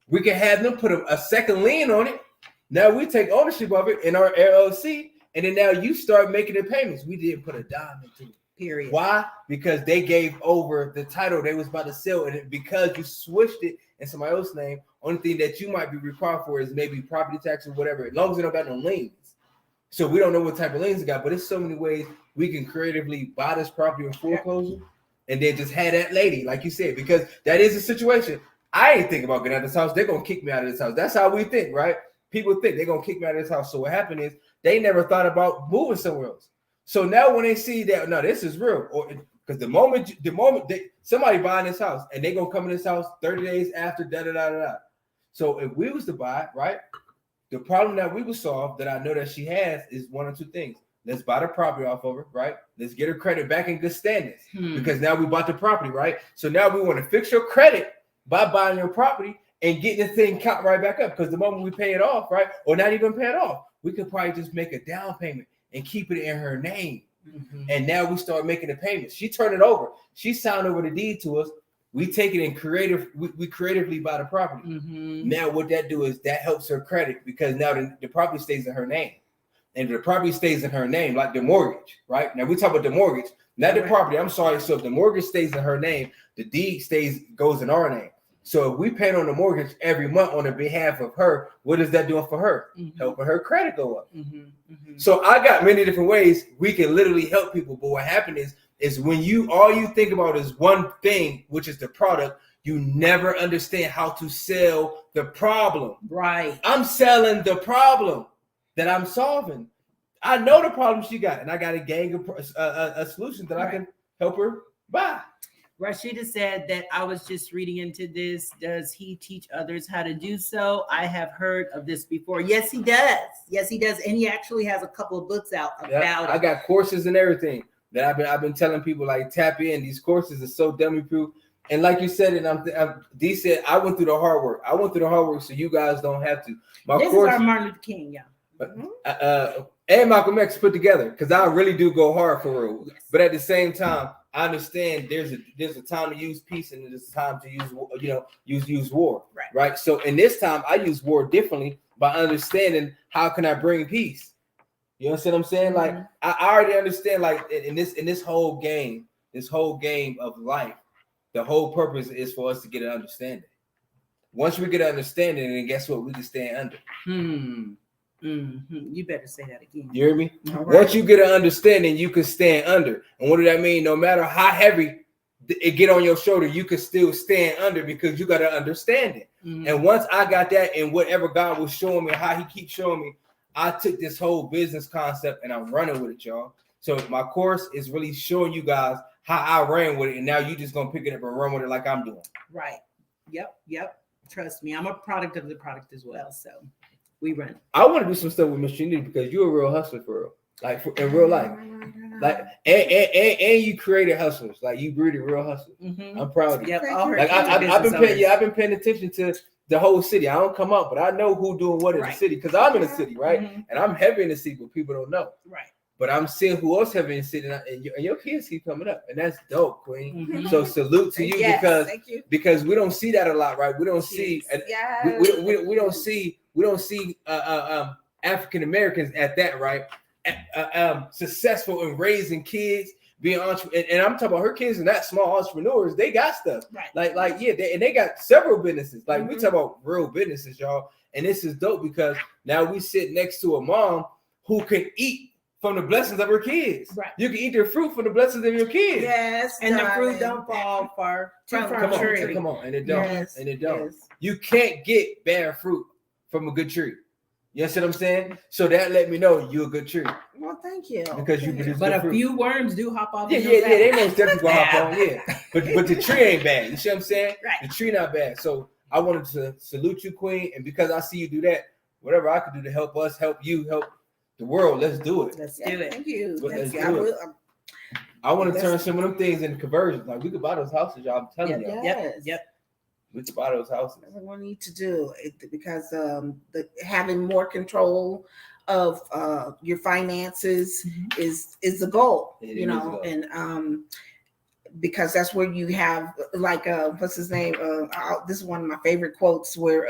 We could have them put a second lien on it. Now we take ownership of it in our LLC, and then now you start making the payments. We didn't put a dime into it. Period. Why? Because they gave over the title they was about to sell, and because you switched it in somebody else's name, only thing that you might be required for is maybe property tax or whatever, as long as they don't got no liens. So we don't know what type of liens they got, but there's so many ways we can creatively buy this property in foreclosure and then just have that lady, like you said, because that is a situation. I ain't thinking about getting out of this house. They're gonna kick me out of this house. That's how we think, right? People think they're gonna kick me out of this house. So what happened is they never thought about moving somewhere else. So now when they see that, no, this is real, or because the moment somebody buying this house and they gonna come in this house 30 days after, da. So if we was to buy it, right, the problem that we would solve that I know that she has is one or two things. Let's buy the property off of her, right? Let's get her credit back in good standings because now we bought the property, right? So now we want to fix your credit by buying your property and getting the thing count right back up. Because the moment we pay it off, right, or not even pay it off, we could probably just make a down payment and keep it in her name. Mm-hmm. And now we start making the payments. She turned it over. She signed over the deed to us. We take it in we creatively buy the property. Mm-hmm. Now what that do is that helps her credit because now the property stays in her name. And the property stays in her name, like the mortgage, right? Now we talk about the mortgage, not the property. I'm sorry. So if the mortgage stays in her name, the deed goes in our name. So if we pay on the mortgage every month on the behalf of her, what is that doing for her? Mm-hmm. Helping her credit go up. Mm-hmm. Mm-hmm. So I got many different ways we can literally help people. But what happened is when all you think about is one thing, which is the product, you never understand how to sell the problem. Right. I'm selling the problem that I'm solving. I know the problem she got, and I got a gang of a solution that I can help her buy. Rashida said that I was just reading into this. Does he teach others how to do so? I have heard of this before. Yes, he does. Yes, he does. And he actually has a couple of books out about it. I got courses and everything that I've been telling people, like, tap in. These courses are so dummy proof. And like you said, and D said, I went through the hard work. I went through the hard work so you guys don't have to. This is our Martin Luther King, and Malcolm X put together, because I really do go hard for real. Yes. But at the same time, I understand there's a time to use peace and there's a time to use war. Right. So in this time, I use war differently by understanding how can I bring peace. You understand what I'm saying? Like, I already understand, like, in this whole game of life, the whole purpose is for us to get an understanding. Once we get an understanding, then guess what? We can stand under. You better say that again. You hear me? Once you get an understanding, you can stand under. And what does that mean? No matter how heavy it get on your shoulder, you can still stand under because you got to understand it. And once I got that, and whatever God was showing me, how he keeps showing me, I took this whole business concept and I'm running with it, y'all. So my course is really showing you guys how I ran with it, and now you just gonna pick it up and run with it like I'm doing. Right. Yep. Trust me, I'm a product of the product as well. So we run. I want to do some stuff with Miss Trinity because you're a real hustler for real, like in real life. Like and you created hustlers, like you breeded real hustlers. I'm proud of you. Yep. Like I've been paying attention to the whole city. I don't come up, but I know who doing what in the city because I'm in the city, right? And I'm heavy in the city, but people don't know. Right. But I'm seeing who else heavy in the city, and your kids keep coming up, and that's dope, Queen. So salute to you because we don't see that a lot, right? We don't see, we don't see African Americans at that, right? Successful in raising kids, being entrepreneurs, and I'm talking about her kids are not small entrepreneurs. They got stuff, right? Like they got several businesses. Like we talk about real businesses, y'all. And this is dope because now we sit next to a mom who can eat from the blessings of her kids. Right. You can eat the fruit from the blessings of your kids. Yes. And the fruit don't fall far from the tree. Come on. And it don't. Yes. And it don't. Yes. You can't get bad fruit from a good tree. You understand what I'm saying? So that let me know you're a good tree. Well, thank you. Because you produce but good a fruit. Few worms do hop off. Yeah, they most definitely gonna hop on. Yeah. But the tree ain't bad. You see what I'm saying? Right. The tree not bad. So I wanted to salute you, Queen. And because I see you do that, whatever I could do to help us, help you, help the world, let's do it. Let's do it. Thank you. Let's do it. I want to turn some of them things into conversions. Like we could buy those houses, y'all. I'm telling y'all. Yep. We could buy those houses. That's what we need to do because having more control of your finances is the goal. And because that's where you have like what's his name? This is one of my favorite quotes where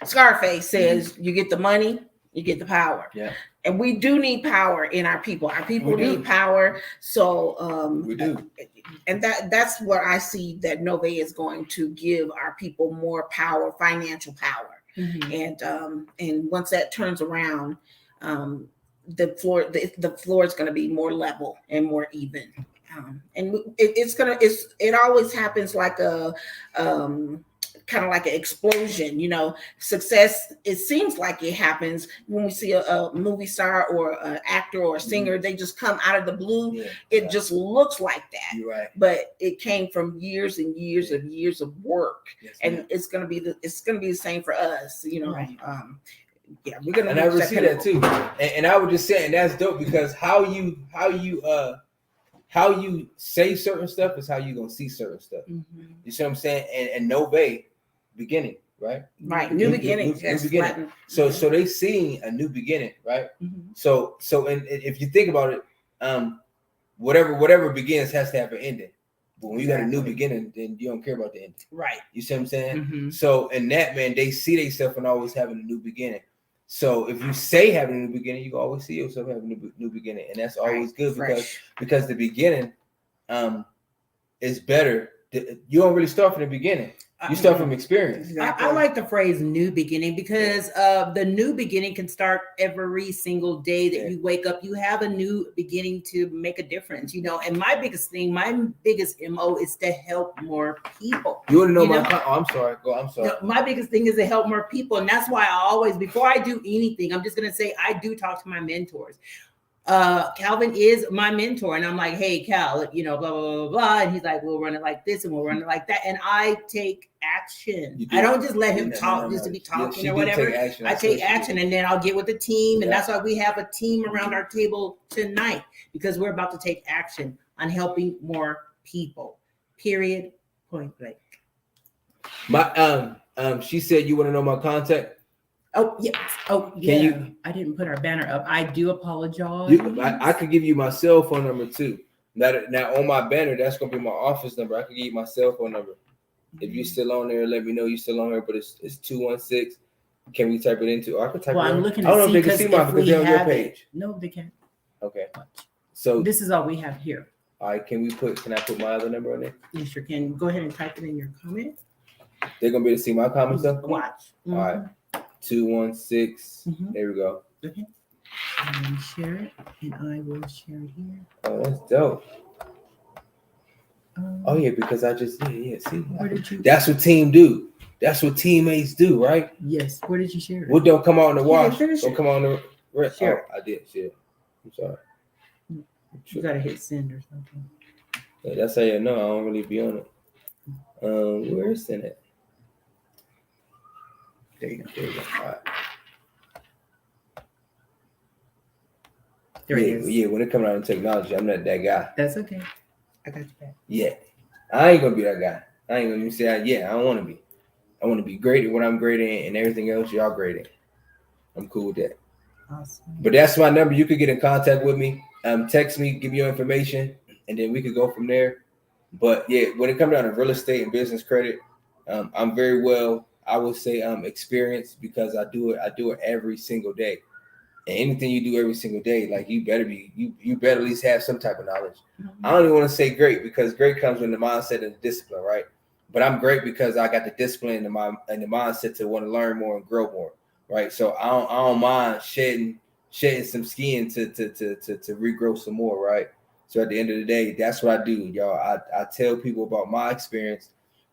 Scarface says, "You get the money, you get the power." Yeah. And we do need power in our people. Our people need power. So we do. And that's what I see that Nove is going to give our people more power, financial power. And once that turns around, the floor is going to be more level and more even. And it always happens like a kind of like an explosion, success. It seems like it happens when we see a movie star or an actor or a singer, they just come out of the blue. It just looks like that. You're right. But it came from years and years of work. And it's going to be the same for us, Right. We're going to. And I would see that too. And I would just say, and that's dope because how you say certain stuff is how you gonna see certain stuff. You see what I'm saying? And Nove, beginning, right? Right, new beginning. New beginning. So they seeing a new beginning, right? So and if you think about it, whatever begins has to have an ending. But when you got a new beginning, then you don't care about the ending. Right. You see what I'm saying? So in that, man, they see themselves and always having a new beginning. So if you say having a new beginning, you can always see yourself having a new beginning, and that's always good because the beginning is better. You don't really start from the beginning. You start from experience. I like the phrase new beginning because the new beginning can start every single day that you wake up. You have a new beginning to make a difference, you know. And my biggest MO is to help more people. You want to know I'm sorry. I'm sorry. My biggest thing is to help more people. And that's why I always, before I do anything, I'm just going to say I do talk to my mentors. Calvin is my mentor, and I'm like, hey, Cal, you know, blah, blah, blah, blah, blah. And he's like, we'll run it like this and we'll run it like that. And I take action. I don't just let him talk just to be talking or whatever. I take action, and then I'll get with the team. And that's why we have a team around our table tonight, because we're about to take action on helping more people. Period. Point blank. She said you want to know my contact. Oh, yes. Oh, yeah. I didn't put our banner up. I do apologize. I could give you my cell phone number too. Now on my banner, that's gonna be my office number. I can give you my cell phone number. If you're still on there, let me know you're still on there. But it's 216. Can we type it into? I can type it. I'm looking I don't know to see if they can see mine because they're on your page. No, they can't. Okay. So this is all we have here. All right. Can I put my other number on there? You sure can. Go ahead and type it in your comment. They're gonna be able to see my comments though. Watch. All right. 216. There we go. Okay. And share it, and I will share it here. Oh, that's dope. Oh yeah, because I just see. Where did you? That's what team do. That's what teammates do, right? Yes. Where did you share it? What don't come out in the wash? Don't come out in the rest. Share. Oh, I did share. I'm sorry. You gotta hit send or something. Yeah, that's how you know I don't really be on it. Where is send it? There you go. All right. There it is. Yeah, when it comes out in technology, I'm not that guy. That's okay. I got you back. Yeah. I ain't gonna be that guy. I ain't gonna even say I don't want to be. I want to be great at what I'm great at, and everything else y'all great at. I'm cool with that. Awesome. But that's my number. You could get in contact with me. Text me, give me your information, and then we could go from there. But yeah, when it comes down to real estate and business credit, I'm very well, I would say experienced, because I do it every single day. And anything you do every single day, like you better at least have some type of knowledge. I don't even want to say great, because great comes with the mindset and the discipline, right? But I'm great because I got the discipline and the mindset to want to learn more and grow more, right? So I don't mind shedding some skin to regrow some more, right? So at the end of the day, that's what I do, y'all. I tell people about my experience,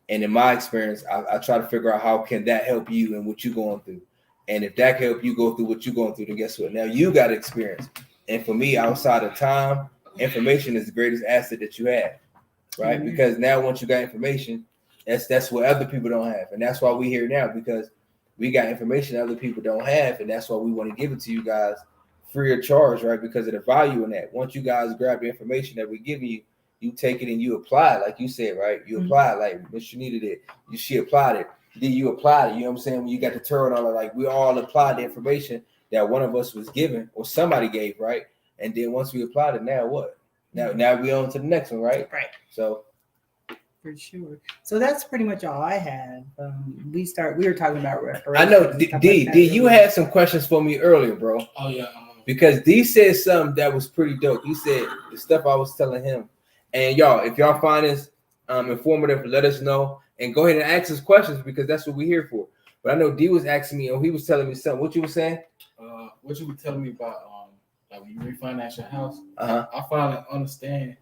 and in my experience, I try to figure out how can that help you and what you're going through. And if that can help you go through what you're going through, then guess what? Now you got experience. And for me, outside of time, information is the greatest asset that you have, right? Mm-hmm. Because now once you got information, that's what other people don't have. And that's why we're here now, because we got information that other people don't have. And that's why we want to give it to you guys free of charge, right? Because of the value in that. Once you guys grab the information that we're giving you, you take it and you apply it, like you said, right? You apply it, like Miss Shanita did. She applied it. Then you applied it. You know what I'm saying? When you got the turn on it, like we all applied the information that one of us was given or somebody gave, right? And then once we applied it, now what? Now we on to the next one, right? Right. So for sure. So that's pretty much all I had. We were talking about reparations. I know D, you had some questions for me earlier, bro. Oh yeah. Because D said something that was pretty dope. He said the stuff I was telling him. And y'all, if y'all find this informative, let us know. And go ahead and ask us questions, because that's what we're here for. But I know D was asking me, and he was telling me something. What you were saying? What you were telling me about like when you refinance your house. Uh-huh. I finally understand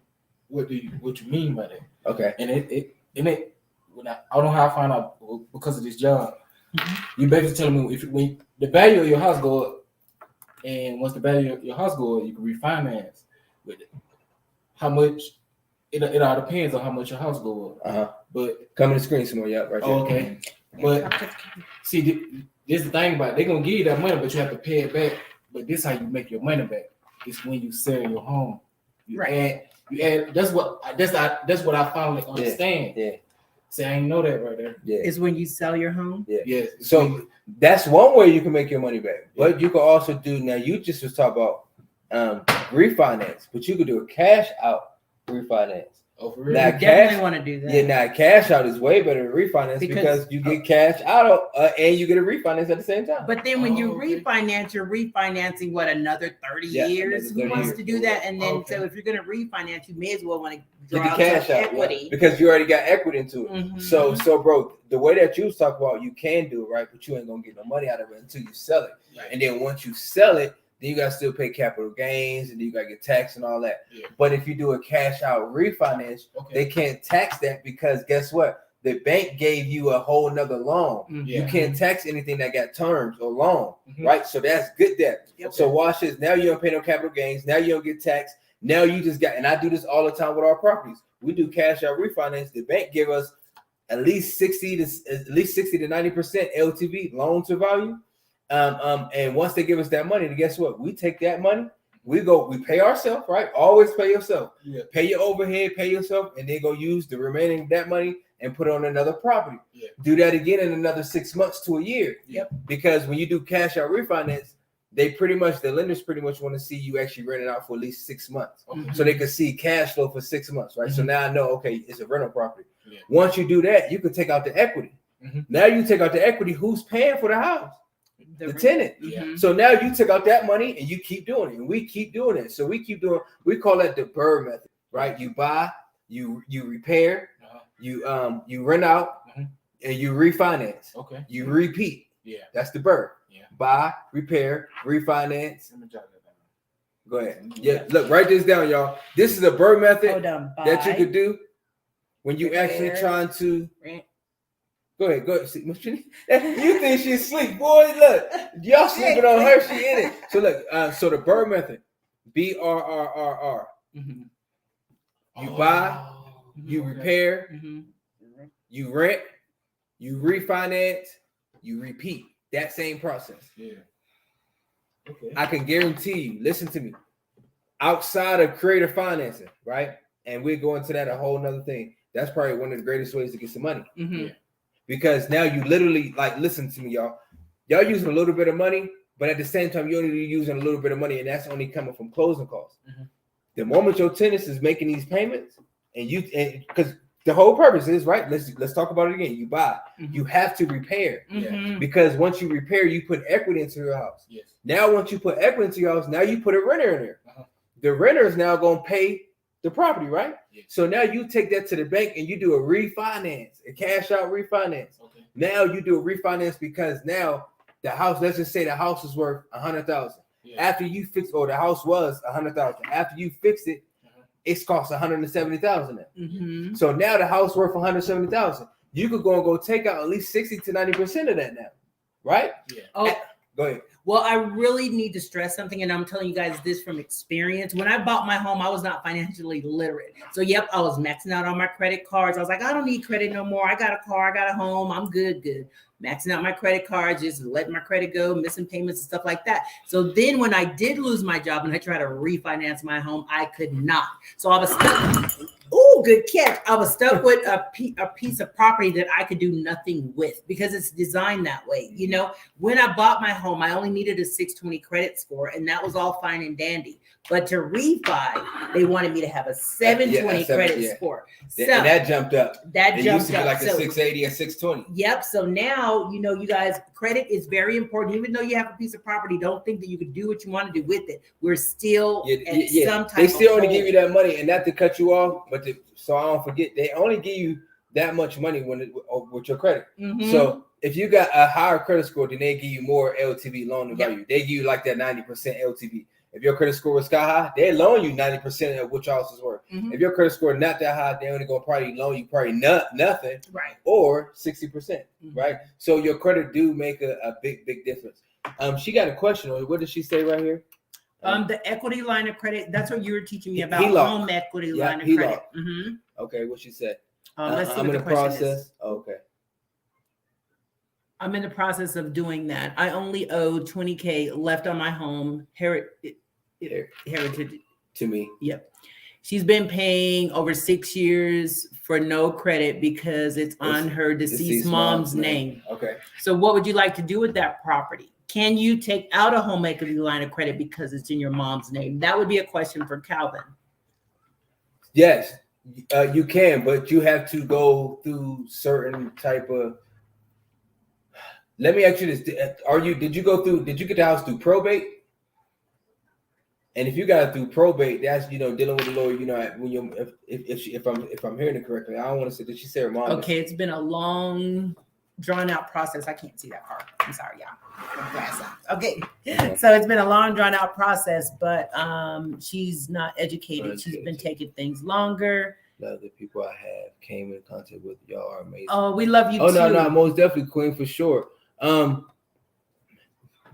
what you mean by that. Okay. And it when I don't know how I found out because of this job. Mm-hmm. You basically telling me when the value of your house go up, and once the value of your house go up, you can refinance with it. How much? It all depends on how much your house go up. Uh-huh. But come in the screen somewhere, yeah, right there. Okay. But see, this is the thing about it. They're gonna give you that money, but you have to pay it back. But this is how you make your money back. It's when you sell your home. You add. That's what I finally understand. Yeah. See, I didn't know that right there. Yeah. Is when you sell your home. Yeah. Yes. So that's one way you can make your money back. But you can also do, now you just was talking about refinance, but you could do a cash out refinance. Oh, for real? Now, You definitely want to do that. Yeah, now cash out is way better than refinance because you get cash out and you get a refinance at the same time. But then when you refinance, you're refinancing what, another 30 years? Another 30 Who wants years. to do that? And then so if you're going to refinance, you may as well want to draw out cash some out equity because you already got equity into it. Mhm. So bro, the way that you was talking about, you can do it, right? But you ain't gonna get no money out of it until you sell it. Right. And then once you sell it, then you gotta still pay capital gains and then you gotta get taxed and all that. Yeah. But if you do a cash out refinance, they can't tax that because guess what? The bank gave you a whole nother loan. Mhm. You can't tax anything that got terms or loan, Mhm. right? So that's good debt. Yep. So watch this. Now you don't pay no capital gains. Now you don't get taxed. Now you just got, and I do this all the time with our properties. We do cash out refinance. The bank give us at least 60 to 90% LTV, loan to value. And once they give us that money, then guess what? We take that money, we pay ourselves, right? Always pay yourself. Yeah. Pay your overhead, pay yourself, and then go use the remaining of that money and put it on another property. Yeah. Do that again in another 6 months to a year. Yep. Because when you do cash out refinance, the lenders pretty much want to see you actually rent it out for at least 6 months. Okay. So they can see cash flow for 6 months, right? So Mhm. now I know, okay, it's a rental property. Yeah. Once you do that, you can take out the equity. Mhm. Now you take out the equity, who's paying for the house? The tenant. Yeah. So now you took out that money and you keep doing it, and we keep doing it. So we call that the BRRRR method, right? You buy, you repair, you rent out, Mhm. and you refinance. Okay. You repeat. Yeah. That's the BRRRR. Yeah. Buy, repair, refinance. Let me jot that down. Go ahead. Yeah, look, write this down, y'all. This is a BRRRR method Hold on. that you could do when you actually repair, trying to. rent. Go ahead. See, you think she's asleep, boy? Look, y'all sleeping on her. She in it. So look, so the BRRRR method, BRRRR. Mhm. You buy, you repair, Mhm. you rent, you refinance, you repeat. That same process. Yeah. Okay. I can guarantee you. Listen to me. Outside of creative financing, right? And we're going to that a whole nother thing. That's probably one of the greatest ways to get some money. Mhm. Yeah. Because now you literally, like, listen to me, y'all. Y'all using a little bit of money, but at the same time, you're only using a little bit of money, and that's only coming from closing costs. Mhm. The moment your tenant is making these payments, and because the whole purpose is, right? Let's talk about it again. You buy, Mhm. you have to repair. Mhm. Because once you repair, you put equity into your house. Yes. Now, once you put equity into your house, now you put a renter in there. Uh-huh. The renter is now going to pay the property, right? Yes. So now you take that to the bank and you do a refinance, a cash out refinance. Okay. Now you do a refinance because now the house, let's just say the house is worth 100,000. Yeah. After you fix, or the house was 100,000. After you fixed it, it's cost 170,000 now. Mhm. So now the house worth 170,000. You could go take out at least 60 to 90% of that now, right? Yeah. Oh, Go ahead. well, I really need to stress something, and I'm telling you guys this from experience. When I bought my home, I was not financially literate. So, yep, I was maxing out on my credit cards. I was like, I don't need credit no more. I got a car, I got a home, I'm good. Maxing out my credit cards, just letting my credit go, missing payments and stuff like that. So then when I did lose my job and I tried to refinance my home, I could not. So I was stuck. Oh, good catch. I was stuck with a piece of property that I could do nothing with because it's designed that way. You know, when I bought my home, I only needed a 620 credit score, and that was all fine and dandy. But to refi, they wanted me to have a 720 credit score. So And that jumped up. that It jumped used to be up. like a So 680 or 620. yep. So now, you know, you guys, credit is very important. Even though you have a piece of property, don't think that you could do what you want to do with it. We're still at some type They still of only hold. give you that money, and not to cut you off, but so I don't forget, they only give you that much money with your credit. Mhm. So if you got a higher credit score, then they give you more LTV, loan to value. They give you like that 90% LTV. If your credit score was sky high, they loan you 90% of what your house is worth. Mhm. If your credit score not that high, they only gonna probably loan you nothing, Right. or 60%, Mhm. right? So your credit do make a big difference. She got a question. What did she say right here? The equity line of credit, that's what you were teaching me about, HELOC. home equity Yeah, line of HELOC. credit. Mhm. Okay, what she said. Let's see I'm what in the the question process. is. Okay. I'm in the process of doing that. I only owe 20K left on my home. Heritage. To me. Yep. She's been paying over 6 years for no credit because it's on her deceased mom's name. Okay. So what would you like to do with that property? Can you take out a home equity line of credit because it's in your mom's name? That would be a question for Calvin. Yes. You can, but you have to go through certain type of. Let me ask you this: Did you get the house through probate? And if you got it through probate, that's dealing with the lawyer. When you if I'm hearing it correctly, I don't want to say. Did she say her mom? Okay, it's been a long, drawn out process. I can't see that part. I'm sorry, y'all. Okay, so it's been a long, drawn out process, but she's not educated. She's been taking things longer. The other people I have came in contact with, y'all are amazing. Oh, we love you too. No, most definitely, Queen, for sure.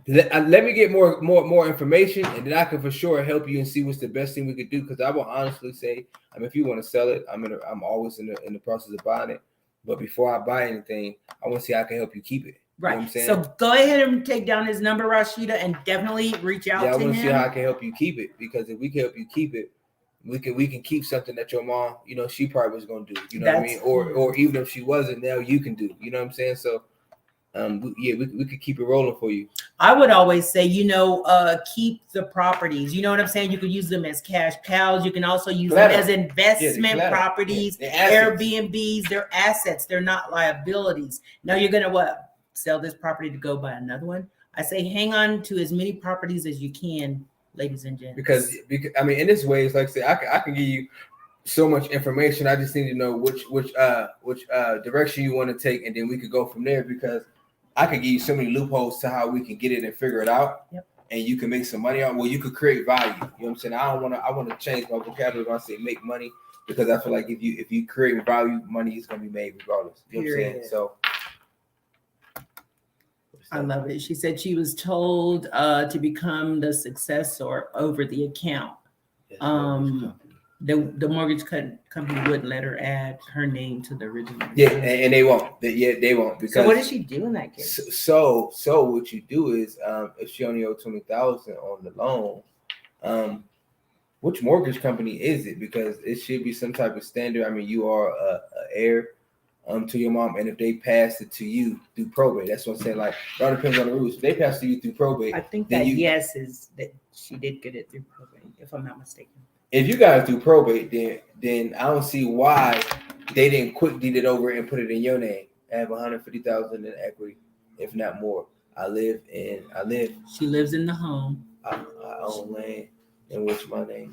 Let me get more information, and then I can for sure help you and see what's the best thing we could do. Because I will honestly say, if you want to sell it, I'm always in the process of buying it. But before I buy anything, I want to see how I can help you keep it. Right. You know what I'm saying? So go ahead and take down his number, Rashida, and definitely reach out to him. I want to see how I can help you keep it, because if we can help you keep it, we can keep something that your mom, she probably was going to do. You know what I mean? Or even if she wasn't, now you can do. You know what I'm saying? So. We could keep it rolling for you. I would always say, keep the properties. You know what I'm saying? You could use them as cash cows. You can also use them as investment properties, Airbnbs. They're assets. They're not liabilities. Now you're going to sell this property to go buy another one. I say hang on to as many properties as you can, ladies and gents. Because in this way, it's like I say, I can give you so much information. I just need to know which direction you want to take, and then we could go from there, because I could give you so many loopholes to how we can get it and figure it out. Yep. And you can make some money on. Well, you could create value. You know what I'm saying? I want to change my vocabulary when I say make money, because I feel like if you create value, money is going to be made regardless. You know what I'm saying? So I love it. She said she was told to become the successor over the account. The mortgage company wouldn't let her add her name to the original. Yeah, and they won't. They won't. Because so what does she do in that case? So what you do is, if she only owed $20,000 on the loan, which mortgage company is it? Because it should be some type of standard. You are a heir to your mom, and if they pass it to you through probate, that's what I'm saying. Like, it all depends on the rules. If they pass it to you through probate, I think that is that she did get it through probate, if I'm not mistaken. If you guys do probate, then I don't see why they didn't quick deed it over and put it in your name. I have $150,000 in equity, if not more. She lives in the home. I own land, and what's my name?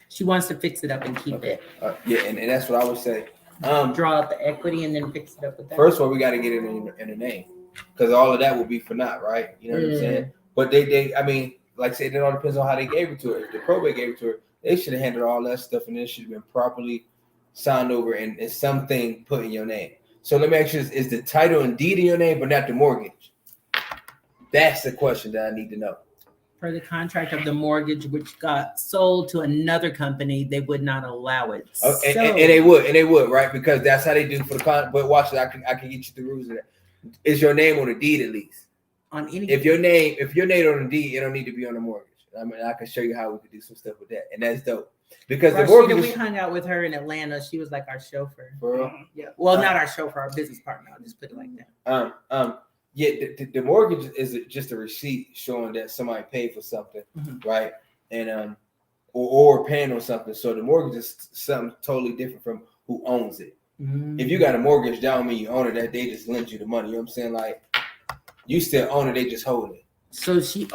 She wants to fix it up and keep it. Yeah, and that's what I would say. Draw out the equity and then fix it up with that. First of all, we got to get it in the name, because all of that will be for naught, right? You know what I'm saying? But they like I said, it all depends on how they gave it to her. If the probate gave it to her, they should have handled all that stuff, and it should have been properly signed over and something put in your name. So let me ask you this: is the title and deed in your name, but not the mortgage? That's the question that I need to know. Per the contract of the mortgage, which got sold to another company, they would not allow it. And they would, right? Because that's how they do for the contract. But watch it, I can get you the rules of that. Is your name on the deed at least? On any, if your name on the deed, it don't need to be on the mortgage. I can show you how we could do some stuff with that, and that's dope. Because the mortgage, we hung out with her in Atlanta. She was like our chauffeur. For real? Yeah. Well, not our chauffeur, our business partner. I'll just put it like that. Yeah. The mortgage is just a receipt showing that somebody paid for something, right? And or paying on something. So the mortgage is something totally different from who owns it. If you got a mortgage, that don't mean you own it. That they just lend you the money. You know what I'm saying? Like, you still own it, they just hold it. So she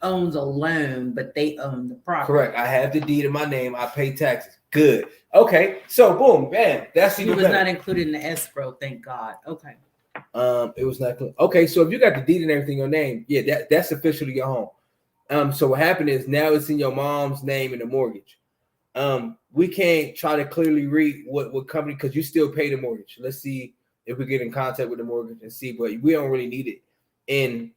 owns a loan, but they own the property. Correct. I have the deed in my name. I pay taxes. Good. Okay. So boom, bam. That's it was not included in the escrow. Thank God. Okay. It was not. Okay. So if you got the deed and everything in your name, yeah, that's officially your home. So what happened is now it's in your mom's name in the mortgage. We can't try to clearly read what company, because you still pay the mortgage. Let's see if we get in contact with the mortgage and see, but we don't really need it. And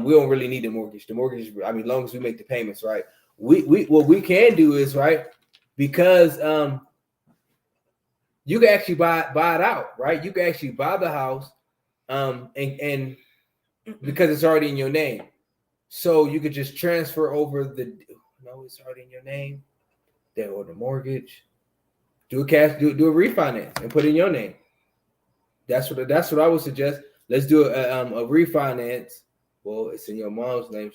we don't really need the mortgage. The mortgage, as long as we make the payments, right? We what we can do is, right, because you can actually buy it out, right? You can actually buy the house, and because it's already in your name, so you could just transfer over it's already in your name, then or the mortgage, do a refinance and put it in your name. That's what I would suggest. Let's do a refinance. Well, it's in your mom's name.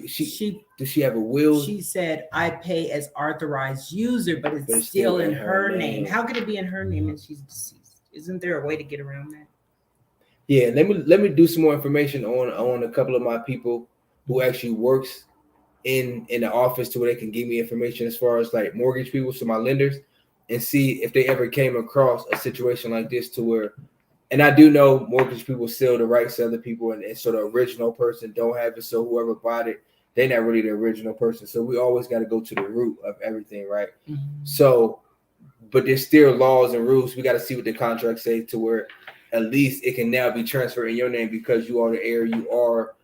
Does she have a will? She said, I pay as authorized user, but it's still in her name. How could it be in her name and she's deceased? Isn't there a way to get around that? Yeah, let me do some more information on a couple of my people who actually works in the office to where they can give me information as far as like mortgage people, so my lenders, and see if they ever came across a situation like this to where, and I do know mortgage people sell the rights to other people, and so the original person don't have it, so whoever bought it, they're not really the original person. So we always got to go to the root of everything, right? Mm-hmm. So, but there's still laws and rules. We got to see what the contract say to where at least it can now be transferred in your name because you are the heir, you are,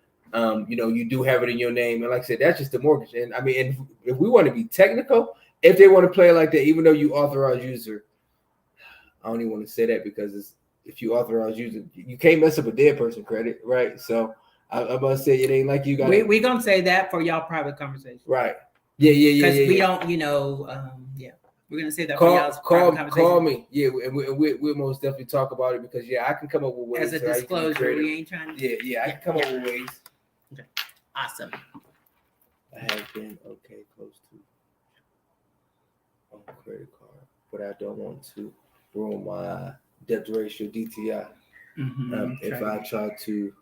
you do have it in your name. And like I said, that's just the mortgage. And I mean, and if we want to be technical, if they want to play like that, even though you authorize user, I don't even want to say that because if you authorize user, you can't mess up a dead person credit, right? So I'm about to say it ain't like you got. We're gonna say that for y'all private conversation, right? Yeah. Because we don't, yeah. We're gonna say that for y'all's private conversation. Call me, yeah, and we'll most definitely talk about it because I can come up with ways as a disclosure. We ain't trying to. I can come up with ways. Okay, awesome. I have been close to on credit card, but I don't want to ruin my debt ratio DTI. Mm-hmm. If I try to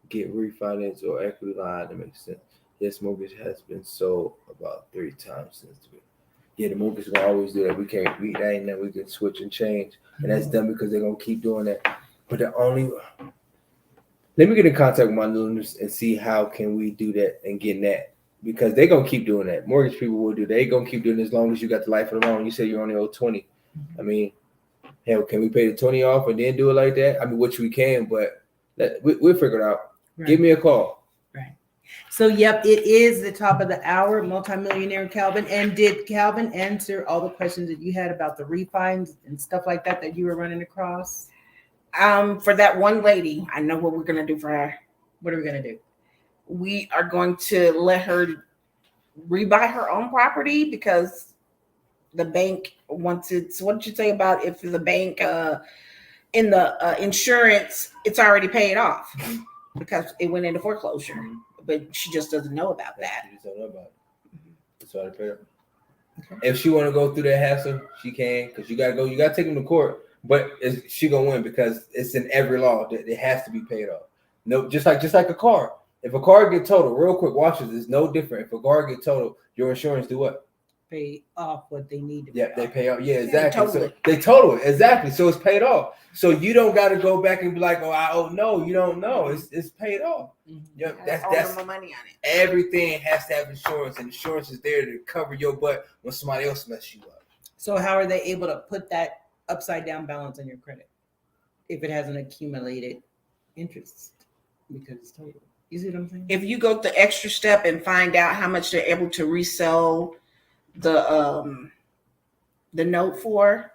get refinance or equity line, that makes sense. Yes, mortgage has been sold about 3 times since the the mortgage is gonna always do that. That ain't that we can switch and change, and that's done because they're gonna keep doing that. But let me get in contact with my lenders and see how can we do that and get that, because they're gonna keep doing that. Mortgage people will do that. They're gonna keep doing it as long as you got the life of the loan. You say you only owe 20. I mean, hell, can we pay the 20 off and then do it like that? I mean, which we can, but we'll figure it out. Right. Give me a call. Right. So, yep, it is the top of the hour, Multi-Millionaire Calvin. And did Calvin answer all the questions that you had about the refines and stuff like that you were running across? For that one lady, I know what we're going to do for her. What are we going to do? We are going to let her rebuy her own property because the bank wants it. So what did you say about if the bank in the insurance, it's already paid off because it went into foreclosure, but she just doesn't know about that. She just don't know about it. It's already paid off. Okay. If she want to go through that hassle, she can, because you got to take them to court. But she gonna win because it's in every law that it has to be paid off. No, just like a car. If a car get totaled, real quick, watch this. It's no different. If a car get totaled, your insurance do what? Pay off what they need to. Yeah, they pay off. Yeah, exactly. So they total it exactly. So it's paid off. So you don't got to go back and be like, oh, I owe. No, you don't know. It's paid off. Mm-hmm. Yeah, that's more money on it. Everything has to have insurance, and insurance is there to cover your butt when somebody else messes you up. So how are they able to put that upside down balance on your credit if it hasn't accumulated interest because it's total? You see what I'm saying? If you go the extra step and find out how much they're able to resell the note for,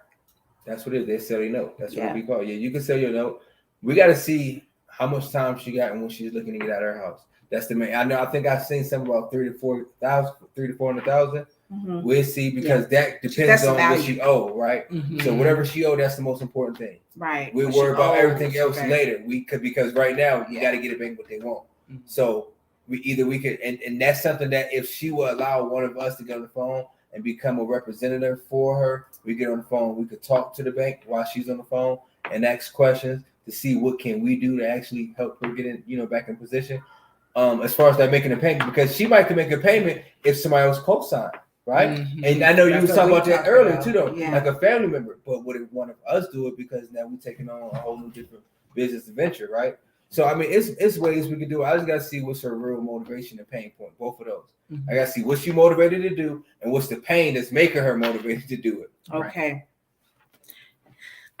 that's what it is. They sell your note. That's what we call it. Yeah, you can sell your note. We got to see how much time she got and when she's looking to get out of her house. That's the main. I think I've seen something about 300,000. Mm-hmm. We'll see, because that depends on what she owe, right? Mm-hmm. So whatever she owe, that's the most important thing. Right. We'll worry about everything else later. Because right now you got to get a bank what they want. Mm-hmm. So we could, and that's something that if she will allow one of us to get on the phone and become a representative for her, we get on the phone, we could talk to the bank while she's on the phone and ask questions to see what can we do to actually help her get in, back in position. As far as that making a payment, because she might can make a payment if somebody else co-signed. Right. Mm-hmm. And I know you was talking about that earlier too, though, like a family member. But would one of us do it, because now we're taking on a whole new different business venture, right? So I mean, it's ways we can do it. I just gotta see what's her real motivation and pain point, both of those. Mm-hmm. I gotta see what she motivated to do and what's the pain that's making her motivated to do it. Okay. Right.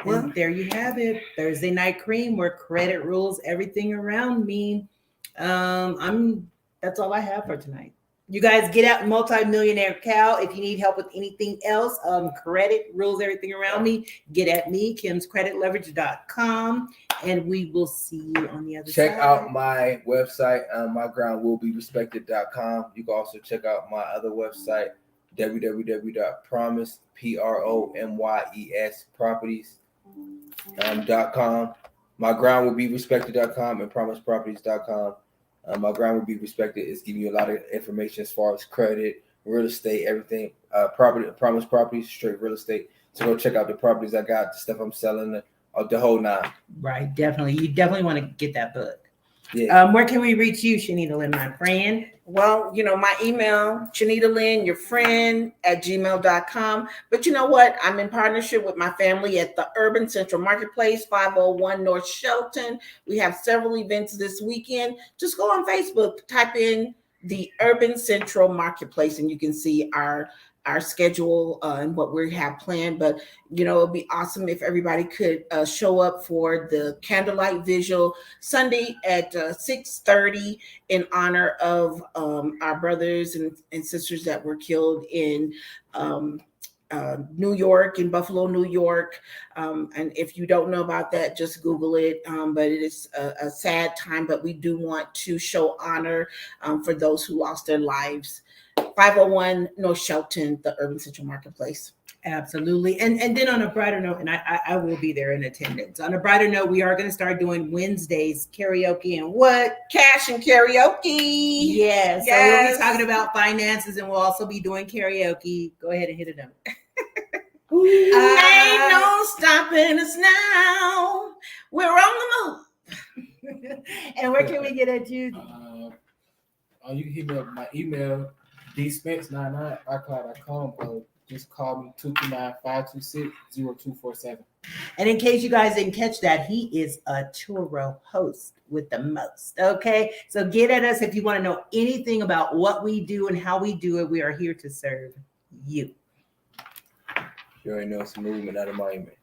Well, there you have it. Thursday Night Cream, where credit rules everything around me. That's all I have for tonight. You guys get out Multi-Millionaire Cal. If you need help with anything else, credit rules everything around me, get at me, kimscreditleverage.com, and we will see you on the other side. Check out my website, mygroundwillberespected.com. You can also check out my other website, www.promise, PROMYES properties.com. mygroundwillberespected.com and promiseproperties.com. My grind will be respected. It's giving you a lot of information as far as credit, real estate, everything, property, promised properties, straight real estate. So go check out the properties I got, the stuff I'm selling, the whole nine. Right, definitely. You definitely want to get that book. Yeah. Where can we reach you, Shanita Lynn, my friend? Well, my email, Shanita Lynn, your friend @gmail.com. But you know what? I'm in partnership with my family at the Urban Central Marketplace, 501 North Shelton. We have several events this weekend. Just go on Facebook, type in the Urban Central Marketplace, and you can see our schedule and what we have planned. But it'd be awesome if everybody could show up for the candlelight vigil Sunday at 6:30 in honor of our brothers and sisters that were killed in New York, in Buffalo, New York. And if you don't know about that, just Google it. But it is a sad time, but we do want to show honor for those who lost their lives. 501 North Shelton, the Urban Central Marketplace. Absolutely. And then on a brighter note, and I will be there in attendance. On a brighter note, we are going to start doing Wednesdays karaoke and what? Cash and karaoke. Yes. So we'll be talking about finances, and we'll also be doing karaoke. Go ahead and hit it up. Ain't no stopping us now. We're on the move. And where can we get at you? You can hit me up my email, dspence99@icloud.com. Just call me 229-526-0247. And in case you guys didn't catch that, he is a Turo host with the most. Okay, so get at us if you want to know anything about what we do and how we do it. We are here to serve you. You already know it's a movement, not a monument.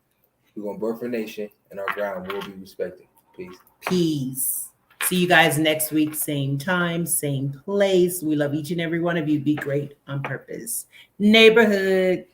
We're gonna birth a nation, and our ground will be respected. Peace. Peace. See you guys next week, same time, same place. We love each and every one of you. Be great on purpose. Neighborhood.